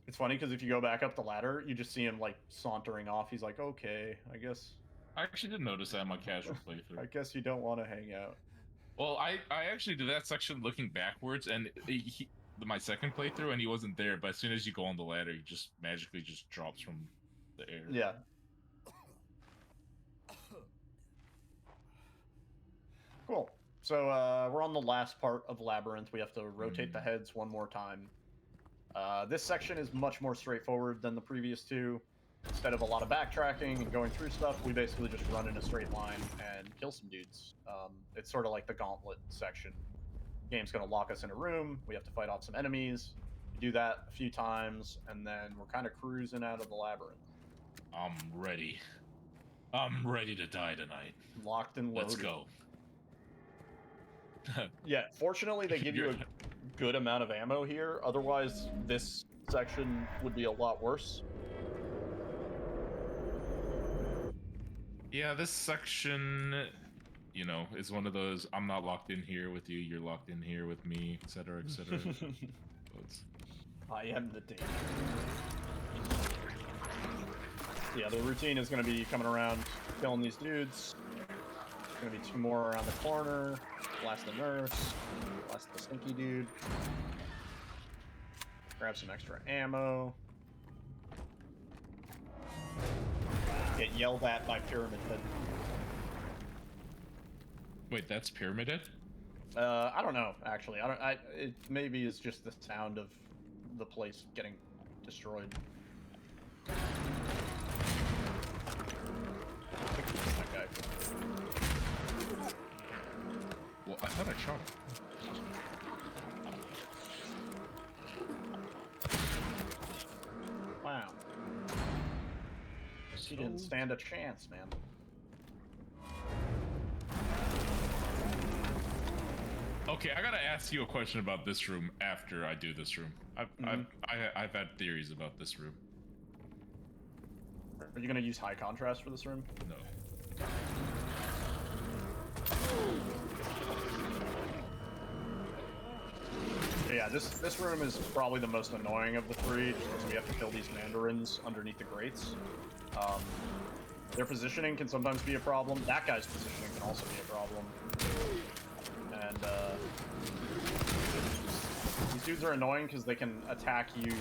C: It's funny because if you go back up the ladder, you just see him like sauntering off. He's like, okay, I guess.
B: I actually did notice that in my casual playthrough.
C: I guess you don't want to hang out.
B: Well, I actually did that section looking backwards, and my second playthrough, and he wasn't there. But as soon as you go on the ladder, he just magically just drops from the air.
C: Yeah. Cool. So we're on the last part of Labyrinth. We have to rotate the heads one more time. This section is much more straightforward than the previous two. Instead of a lot of backtracking and going through stuff, we basically just run in a straight line and kill some dudes. It's sort of like the Gauntlet section. The game's going to lock us in a room. We have to fight off some enemies. We do that a few times, and then we're kind of cruising out of the Labyrinth.
B: I'm ready. I'm ready to die tonight.
C: Locked and loaded.
B: Let's go.
C: Yeah, fortunately they give you good amount of ammo here. Otherwise, this section would be a lot worse.
B: Yeah, this section, you know, is one of those, I'm not locked in here with you, you're locked in here with me, etc., etc.
C: I am the danger. Yeah, the routine is going to be coming around, killing these dudes. There's going to be 2 more around the corner. Blast the nurse. Blast the stinky dude. Grab some extra ammo. Get yelled at by Pyramid Head.
B: Wait, that's Pyramid Head?
C: I don't know, actually. It maybe is just the sound of the place getting destroyed. That guy.
B: Well, I thought I shot him.
C: Wow. He didn't stand a chance, man.
B: Okay, I gotta ask you a question about this room after I do this room. I've had theories about this room.
C: Are you gonna use high contrast for this room?
B: No.
C: Yeah, this room is probably the most annoying of the 3, just because we have to kill these mandarins underneath the grates. Their positioning can sometimes be a problem. That guy's positioning can also be a problem. And these dudes are annoying because they can attack you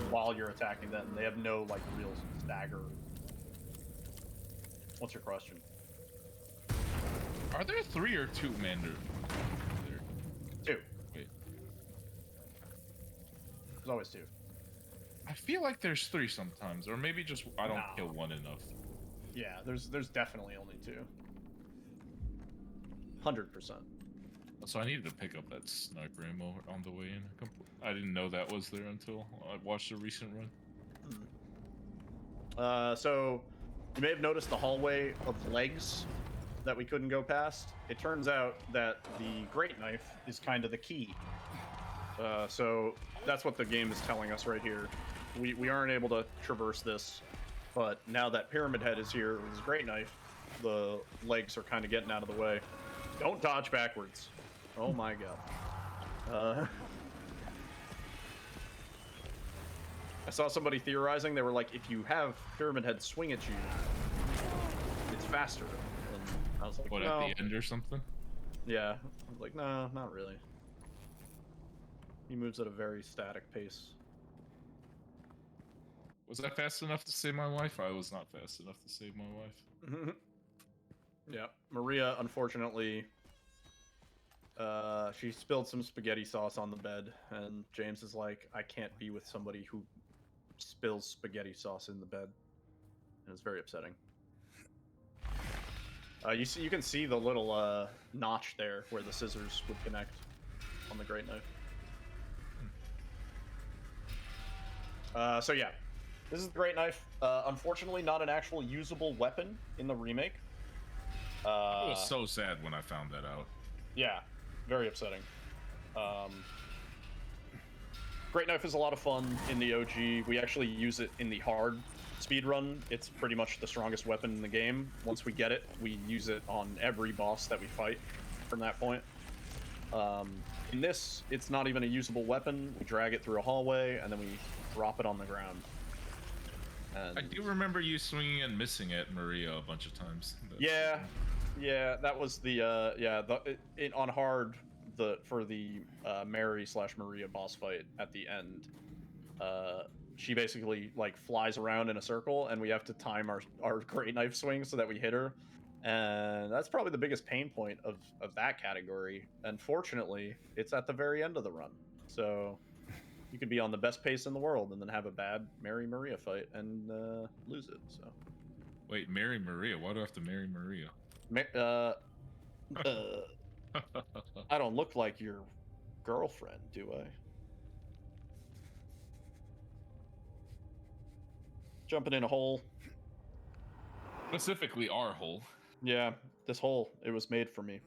C: while you're attacking them. They have no like real stagger. What's your question?
B: Are there 3 or 2 Mandarin?
C: 2.
B: Wait.
C: There's always 2.
B: I feel like there's 3 sometimes, or maybe just I don't
C: No.
B: kill one enough.
C: Yeah, there's definitely only 2. 100%.
B: So I needed to pick up that sniper ammo on the way in. I didn't know that was there until I watched a recent run.
C: So you may have noticed the hallway of legs that we couldn't go past. It turns out that the great knife is kind of the key. So that's what the game is telling us right here. We aren't able to traverse this, but now that Pyramid Head is here with his great knife, the legs are kind of getting out of the way. Don't dodge backwards. Oh my god. I saw somebody theorizing, they were like, if you have Pyramid Head swing at you, it's faster. And I was like,
B: What,
C: no.
B: at the end or something?
C: Yeah. I was like, no, not really. He moves at a very static pace.
B: Was that fast enough to save my life? I was not fast enough to save my wife.
C: Yeah. Maria, unfortunately, she spilled some spaghetti sauce on the bed, and James is like, I can't be with somebody who spills spaghetti sauce in the bed. And it's very upsetting. You can see the little notch there where the scissors would connect on the great knife. So yeah, this is the great knife. Unfortunately, not an actual usable weapon in the remake.
B: I was so sad when I found that out.
C: Yeah, very upsetting. Great knife is a lot of fun in the OG. We actually use it in the hard speedrun. It's pretty much the strongest weapon in the game. Once we get it, we use it on every boss that we fight from that point. In this, it's not even a usable weapon. We drag it through a hallway, and then we drop it on the ground. And
B: I do remember you swinging and missing at Maria a bunch of times.
C: Yeah, that was the on hard for the Mary/Maria boss fight at the end. She basically like flies around in a circle, and we have to time our great knife swing so that we hit her. And that's probably the biggest pain point of that category. Unfortunately, it's at the very end of the run. So you could be on the best pace in the world and then have a bad Mary Maria fight and lose it. So
B: Wait, marry Maria? Why do I have to marry Maria?
C: I don't look like your girlfriend, do I? Jumping in a hole.
B: Specifically our hole.
C: Yeah, this hole, it was made for me.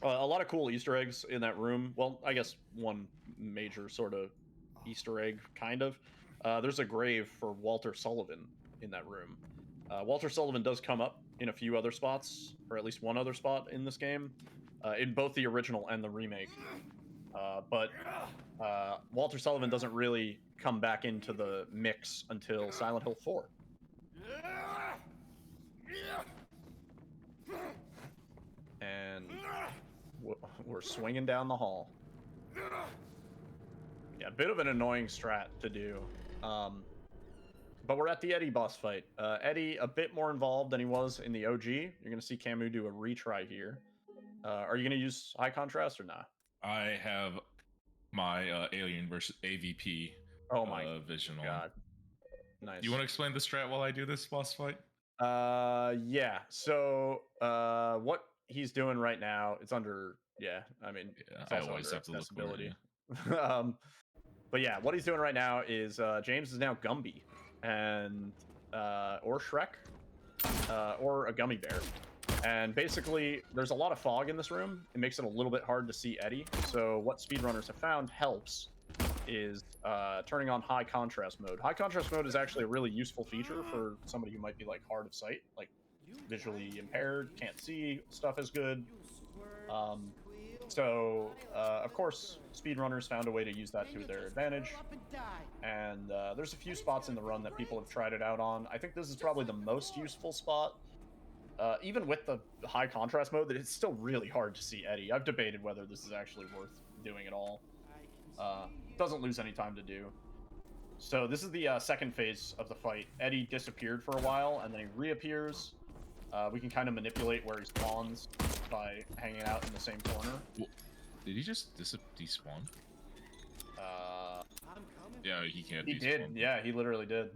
C: A lot of cool Easter eggs in that room. Well, I guess one major sort of Easter egg, kind of. There's a grave for Walter Sullivan in that room. Walter Sullivan does come up in a few other spots, or at least one other spot in this game, in both the original and the remake. But Walter Sullivan doesn't really come back into the mix until Silent Hill 4. And we're swinging down the hall. Yeah, a bit of an annoying strat to do. But we're at the Eddie boss fight. Eddie, a bit more involved than he was in the OG. You're going to see Camu do a retry here. Are you going to use high contrast or not?
B: I have my Alien versus AVP vision on.
C: God. Nice.
B: You want to explain the strat while I do this boss fight?
C: Yeah. So what he's doing right now, it's under, I mean, it's
B: I
C: also
B: always
C: under
B: have to look
C: accessibility.
B: for it,
C: But yeah, what he's doing right now is James is now Gumby, and or Shrek, or a gummy bear. And basically, there's a lot of fog in this room. It makes it a little bit hard to see Eddie. So what speedrunners have found helps is turning on high contrast mode. High contrast mode is actually a really useful feature for somebody who might be like hard of sight, like visually impaired, can't see stuff as good. So of course, speedrunners found a way to use that to their advantage. And there's a few spots in the run that people have tried it out on. I think this is probably the most useful spot. Even with the high contrast mode, that it's still really hard to see Eddie. I've debated whether this is actually worth doing at all. Doesn't lose any time to do. So this is the second phase of the fight. Eddie disappeared for a while, and then he reappears. We can kind of manipulate where he spawns by hanging out in the same corner.
B: Well, did he just despawn? Yeah, he can't.
C: He did. Yeah, he literally did.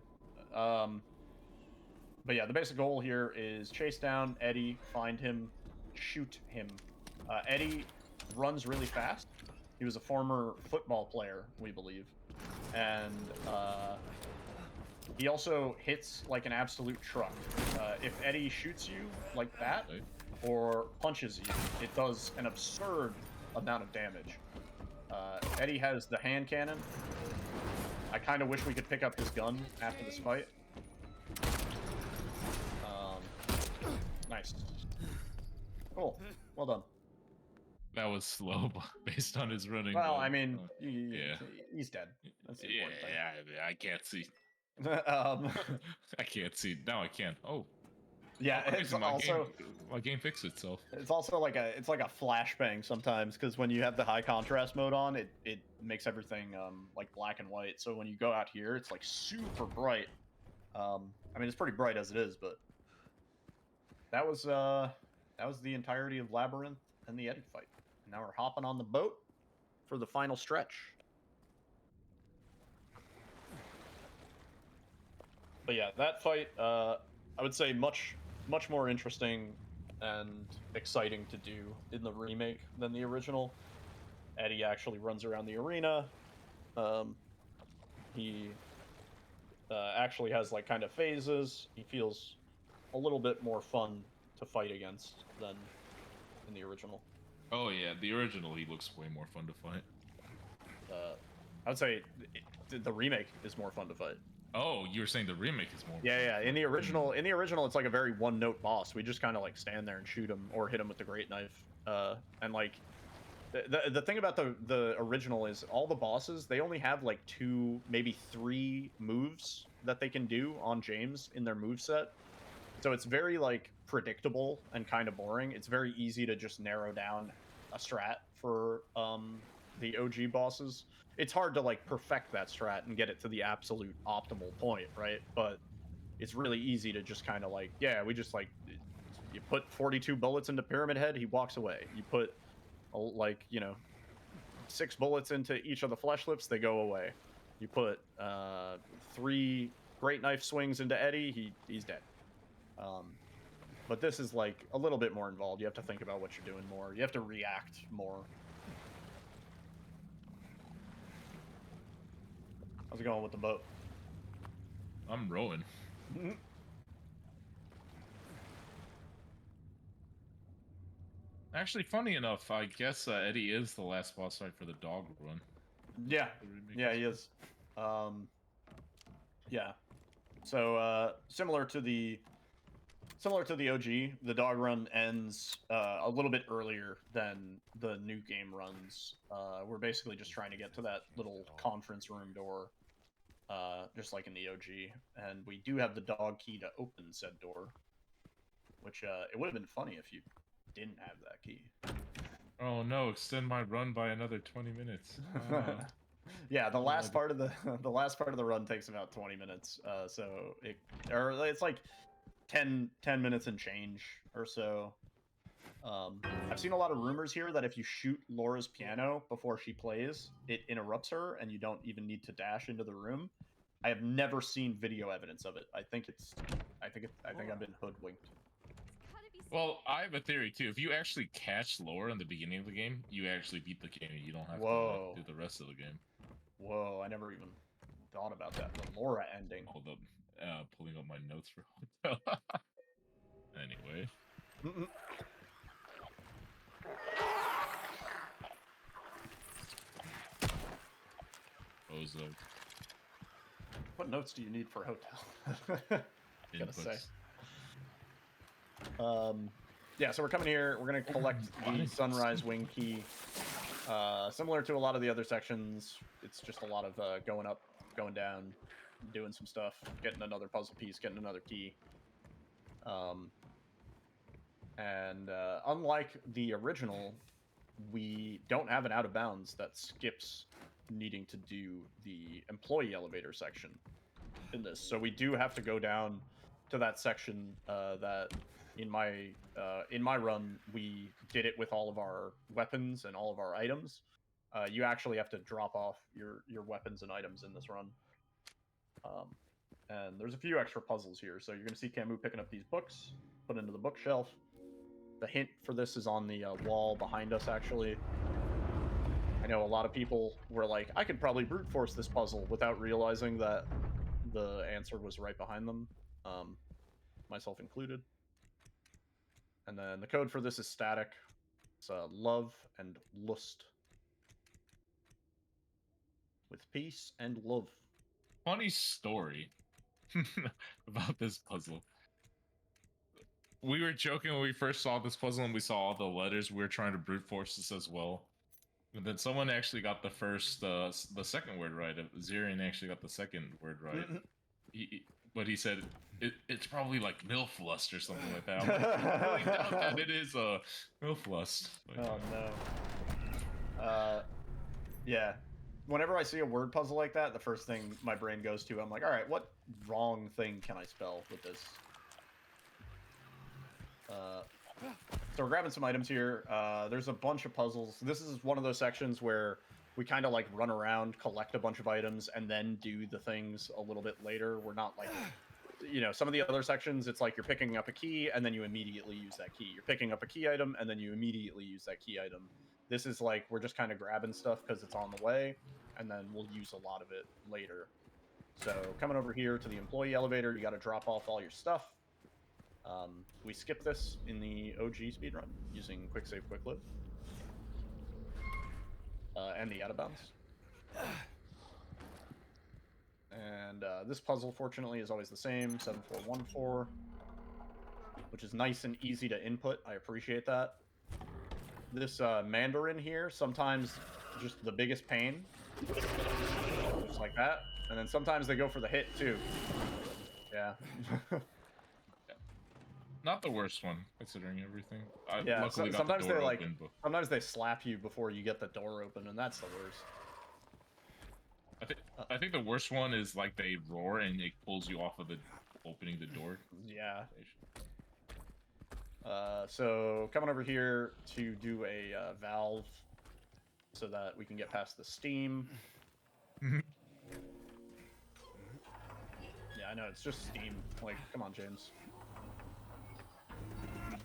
C: But yeah, the basic goal here is chase down Eddie, find him, shoot him. Eddie runs really fast. He was a former football player, we believe. And he also hits like an absolute truck. If Eddie shoots you like that, or punches you, it does an absurd amount of damage. Eddie has the hand cannon. I kind of wish we could pick up his gun after this fight. Nice. Cool. Well done.
B: That was slow based on his running.
C: Well, I mean, he's dead. That's the important thing.
B: Yeah, I can't see. I can't see. Now I can. Oh.
C: Yeah, it's also
B: my game fixed itself.
C: It's also like a flashbang sometimes, because when you have the high contrast mode on, it makes everything like black and white. So when you go out here, it's like super bright. I mean, it's pretty bright as it is, but that was the entirety of Labyrinth and the Eddie fight. Now we're hopping on the boat for the final stretch. But yeah, that fight, I would say much more interesting and exciting to do in the remake than the original. Eddie actually runs around the arena. He actually has like kind of phases. He feels a little bit more fun to fight against than in the original.
B: Oh yeah, the original he looks way more fun to fight.
C: I would say the remake is more fun to fight.
B: Oh, you were saying the remake is more.
C: Yeah. In the original, it's like a very one-note boss. We just kind of like stand there and shoot him or hit him with the great knife. And like the thing about the original is all the bosses, they only have like 2, maybe 3 moves that they can do on James in their moveset. So it's very like predictable and kind of boring. It's very easy to just narrow down a strat for the OG bosses. It's hard to like perfect that strat and get it to the absolute optimal point, right? But it's really easy to just kind of like, we just like, you put 42 bullets into Pyramid Head, he walks away. You put like, 6 bullets into each of the flesh lips, they go away. You put 3 great knife swings into Eddie, he's dead. But this is like a little bit more involved. You have to think about what you're doing more. You have to react more. How's it going with the boat?
B: I'm rowing. Actually, funny enough, I guess Eddie is the last boss fight for the dog run.
C: Yeah,
B: The remake
C: yeah, he is. Yeah. So similar to the OG, the dog run ends a little bit earlier than the new game runs. We're basically just trying to get to that little conference room door, just like in the OG, and we do have the dog key to open said door, which it would have been funny if you didn't have that key.
B: Oh no! Extend my run by another 20 minutes.
C: Yeah, the last part of the last part of the run takes about 20 minutes. So it's like 10 minutes and change or so. I've seen a lot of rumors here that if you shoot Laura's piano before she plays, it interrupts her and you don't even need to dash into the room. I have never seen video evidence of it. I think I've been hoodwinked.
B: Well, I have a theory too. If you actually catch Laura in the beginning of the game, you actually beat the game. You don't have
C: Whoa.
B: to do the rest of the game.
C: Whoa, I never even thought about that. The Laura ending.
B: Hold up, pulling up my notes for hotel. Anyway. Bozo.
C: What notes do you need for hotel? Gotta say. Yeah, so we're coming here. We're gonna collect the Sunrise Wing Key. Similar to a lot of the other sections, it's just a lot of going up, going down, doing some stuff, getting another puzzle piece, getting another key. And unlike the original, we don't have an out of bounds that skips needing to do the employee elevator section in this. So we do have to go down to that section that in my run we did it with all of our weapons and all of our items. You actually have to drop off your weapons and items in this run. And there's a few extra puzzles here. So you're going to see Camu picking up these books, put into the bookshelf. The hint for this is on the wall behind us, actually. I know a lot of people were like, I could probably brute force this puzzle without realizing that the answer was right behind them, myself included. And then the code for this is static. It's love and lust. With peace and love.
B: Funny story about this puzzle. We were joking when we first saw this puzzle and we saw all the letters. We were trying to brute force this as well. And then someone actually got the second word right. Zirian actually got the second word right. But he said it's probably like MILF lust or something like that. I really doubt that it is MILF lust. But...
C: Oh no. Yeah. Whenever I see a word puzzle like that, the first thing my brain goes to, I'm like, all right, what wrong thing can I spell with this? So we're grabbing some items here. There's a bunch of puzzles. This is one of those sections where we kind of like run around, collect a bunch of items, and then do the things a little bit later. We're not like, you know, some of the other sections, it's like you're picking up a key and then you immediately use that key. You're picking up a key item and then you immediately use that key item. This is like, we're just kind of grabbing stuff because it's on the way, and then we'll use a lot of it later. So coming over here to the employee elevator, you got to drop off all your stuff. We skipped this in the OG speedrun using quick save, quick load, and the out of bounds. And this puzzle, fortunately, is always the same, 7414, which is nice and easy to input. I appreciate that. This Mandarin here, sometimes just the biggest pain, just like that. And then sometimes they go for the hit, too. Yeah.
B: Not the worst one, considering everything.
C: Yeah,
B: luckily
C: sometimes
B: got the door
C: they like
B: open, but...
C: sometimes they slap you before you get the door open, and that's the worst.
B: I think the worst one is like they roar and it pulls you off of the opening the door.
C: Yeah. So coming over here to do a valve so that we can get past the steam. Yeah, I know, it's just steam. Like, come on, James.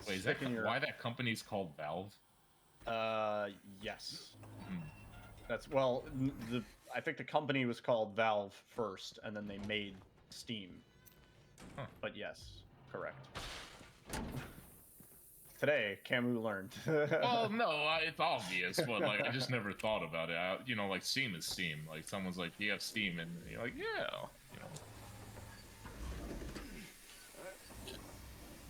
B: Wait, is that why that company's called Valve?
C: Yes. That's, well, I think the company was called Valve first, and then they made Steam. Huh. But yes, correct. today, Camus learned.
B: Well, no, it's obvious, but like I just never thought about it. You know, like Steam is Steam. Like someone's like, "Do you have Steam?" And you're like, "Yeah." You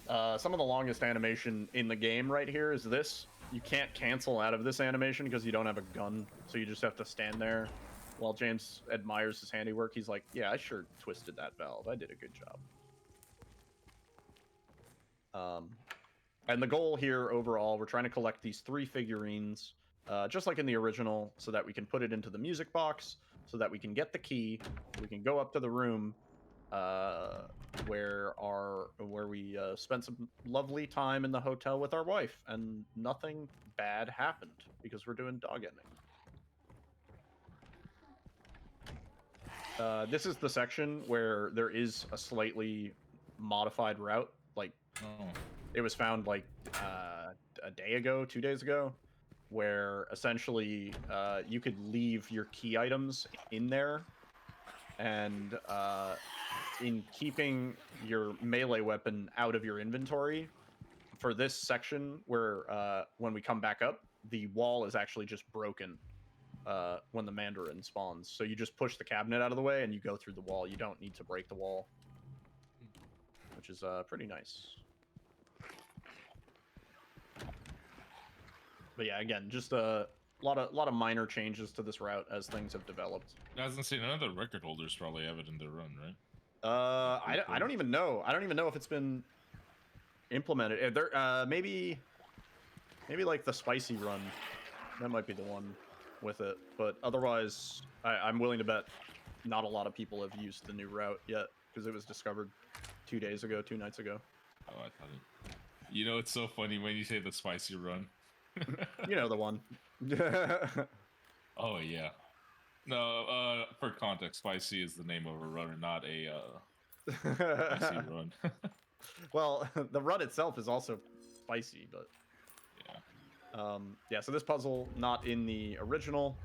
B: know.
C: Some of the longest animation in the game right here is this. You can't cancel out of this animation because you don't have a gun, so you just have to stand there while James admires his handiwork. He's like, "Yeah, I sure twisted that valve. I did a good job." And the goal here overall, we're trying to collect these 3 figurines, just like in the original, so that we can put it into the music box, so that we can get the key, we can go up to the room where we spent some lovely time in the hotel with our wife, and nothing bad happened because we're doing dog ending. This is the section where there is a slightly modified route, like.
B: Oh.
C: It was found like a day ago, 2 days ago, where essentially you could leave your key items in there, and in keeping your melee weapon out of your inventory, for this section where when we come back up, the wall is actually just broken when the Mandarin spawns. So you just push the cabinet out of the way and you go through the wall. You don't need to break the wall, which is pretty nice. But yeah, again, just a lot of minor changes to this route as things have developed.
B: I was gonna say, none of the record holders probably have it in their run, right?
C: I don't even know. I don't even know if it's been implemented. There, maybe like the spicy run, that might be the one with it. But otherwise, I'm willing to bet not a lot of people have used the new route yet because it was discovered 2 days ago, 2 nights ago.
B: Oh, I thought it. You know, it's so funny when you say the spicy run.
C: You know the one.
B: Oh yeah. No, for context, spicy is the name of a runner, not a spicy run.
C: Well, the run itself is also spicy, but
B: yeah.
C: Yeah. So this puzzle not in the original.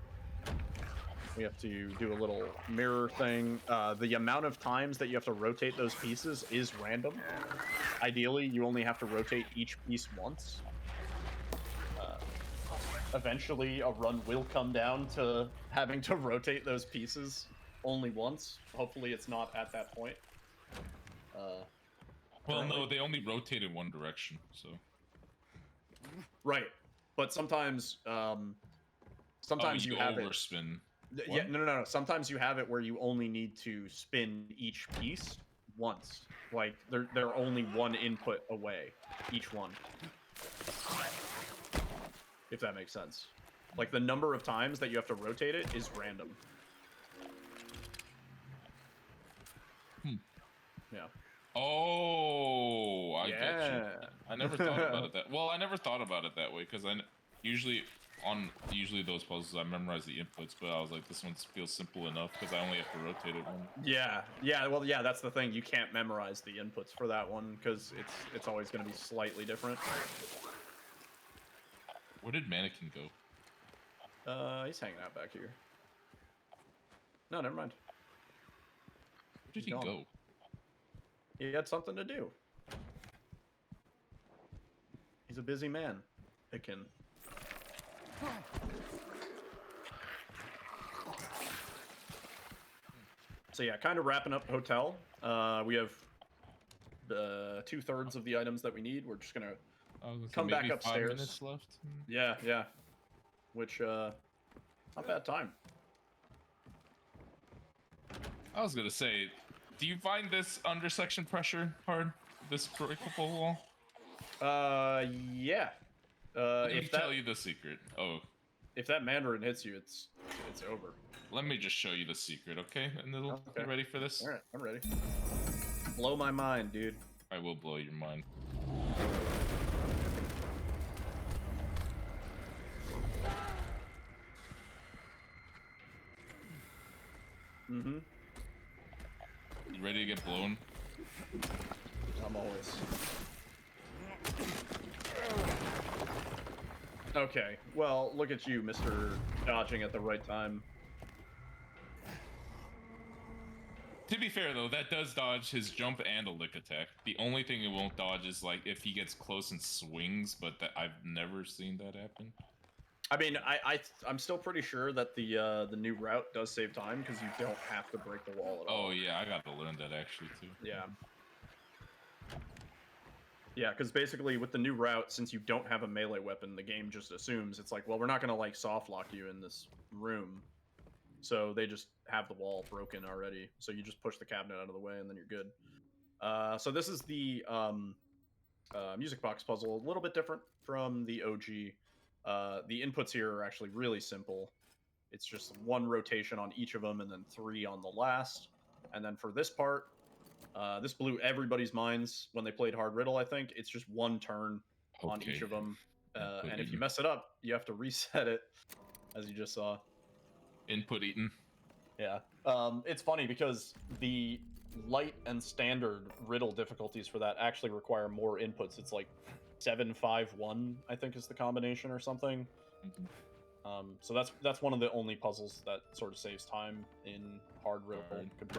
C: We have to do a little mirror thing. The amount of times that you have to rotate those pieces is random. Ideally, you only have to rotate each piece once. Eventually, a run will come down to having to rotate those pieces only once. Hopefully, it's not at that point.
B: Well, no, they only rotate in one direction, so.
C: Right, but sometimes, sometimes you have
B: overspin.
C: Yeah, no. Sometimes you have it where you only need to spin each piece once. Like they're only one input away, each one. If that makes sense. Like the number of times that you have to rotate it is random. Yeah.
B: Oh, I get you. I never thought about it that. Well, I never thought about it that way because usually those puzzles I memorize the inputs, but I was like, this one feels simple enough because I only have to rotate it one.
C: Yeah. Well, yeah, that's the thing. You can't memorize the inputs for that one because it's always going to be slightly different.
B: Where did Mannequin go?
C: He's hanging out back here. No, never mind.
B: Where did he go?
C: He had something to do. He's a busy man. Pickin'. So yeah, kind of wrapping up the hotel. We have 2/3 of the items that we need. We're just gonna come back upstairs.
B: 5 minutes left.
C: Yeah. Which not bad time.
B: I was gonna say, do you find this under section pressure hard? This breakable wall?
C: Yeah.
B: Let me tell you the secret. Oh.
C: If that Mandarin hits you, it's over.
B: Let me just show you the secret, okay? And then you ready for this?
C: All right, I'm ready. Blow my mind, dude.
B: I will blow your mind.
C: Mm-hmm.
B: You ready to get blown?
C: I'm always. Okay, well, look at you, Mr. Dodging at the right time.
B: To be fair though, that does dodge his jump and a lick attack. The only thing it won't dodge is like if he gets close and swings, but I've never seen that happen.
C: I mean, I'm still pretty sure that the new route does save time because you don't have to break the wall at all.
B: Oh yeah, I got to learn that actually too.
C: Yeah. Yeah, because basically with the new route, since you don't have a melee weapon, the game just assumes it's like, well, we're not gonna like soft lock you in this room, so they just have the wall broken already. So you just push the cabinet out of the way, and then you're good. So this is the music box puzzle, a little bit different from the OG. The inputs here are actually really simple. It's just one rotation on each of them, and then 3 on the last. And then for this part, this blew everybody's minds when they played Hard Riddle, I think. It's just one turn on each of them. And if you mess it up, you have to reset it, as you just saw.
B: Input eaten.
C: Yeah. It's funny because the light and standard Riddle difficulties for that actually require more inputs. It's like 7, 5, 1, I think is the combination or something. So that's one of the only puzzles that sort of saves time in Hard Riddle.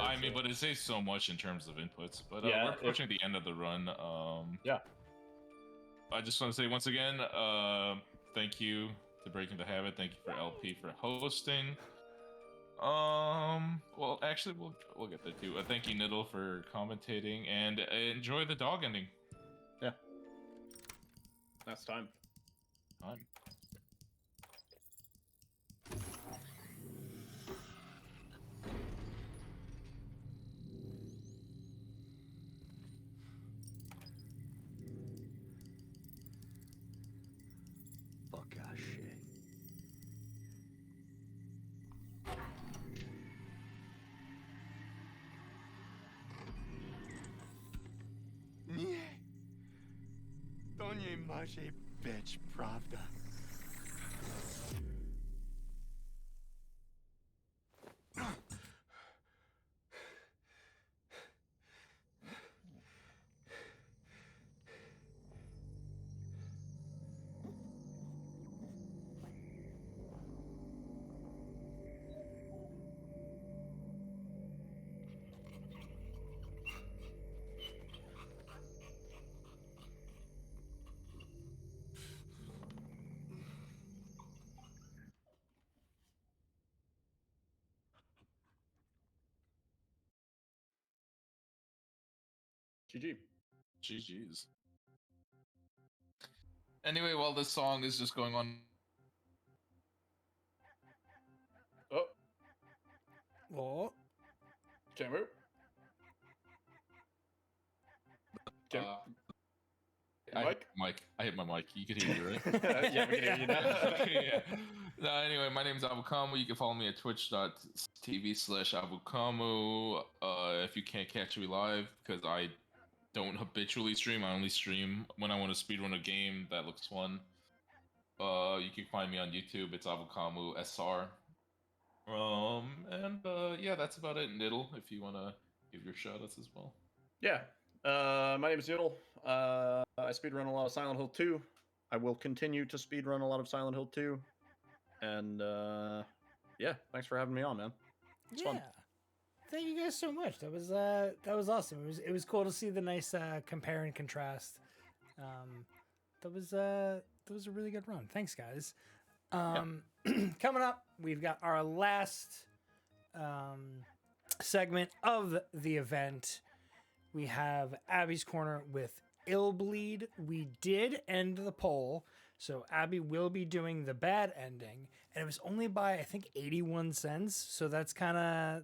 B: I mean, but it saves so much in terms of inputs. But
C: yeah,
B: we're approaching the end of the run.
C: Yeah.
B: I just want to say once again, thank you to Breaking the Habit. Thank you for LP for hosting. Well, actually, we'll get there too. Thank you, Nyiddle, for commentating, and enjoy the dog ending.
C: Yeah. That's time.
B: Time.
F: To nie może być prawda.
C: GG.
B: GG's. Anyway, while this song is just going on.
C: Oh.
A: What?
C: Camu?
B: I hit my mic. You can hear me, right?
C: Yeah, we can hear you now.
B: Yeah. Anyway, my name is AvuKamu. You can follow me at twitch.tv/AvuKamu. If you can't catch me live, because I don't habitually stream. I only stream when I want to speedrun a game that looks fun. You can find me on YouTube. It's AvuKamu SR. Yeah, that's about it. Nyiddle, if you want to give your shoutouts as well.
C: Yeah. My name is Nyiddle. I speedrun a lot of Silent Hill 2. I will continue to speedrun a lot of Silent Hill 2. And yeah, thanks for having me on, man. It's fun.
A: Thank you guys so much. That was awesome. It was cool to see the nice compare and contrast. That was a really good run. Thanks, guys. Coming up, we've got our last segment of the event. We have Abby's Corner with Illbleed. We did end the poll, so Abby will be doing the bad ending, and it was only by I think 81 cents. So that's kind of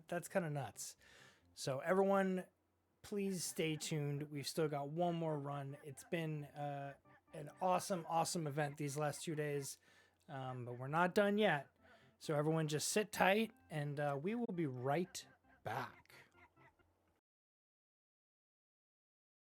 A: nuts. So everyone, please stay tuned. We've still got one more run. It's been an awesome event these last 2 days, but we're not done yet. So everyone, just sit tight, and we will be right back.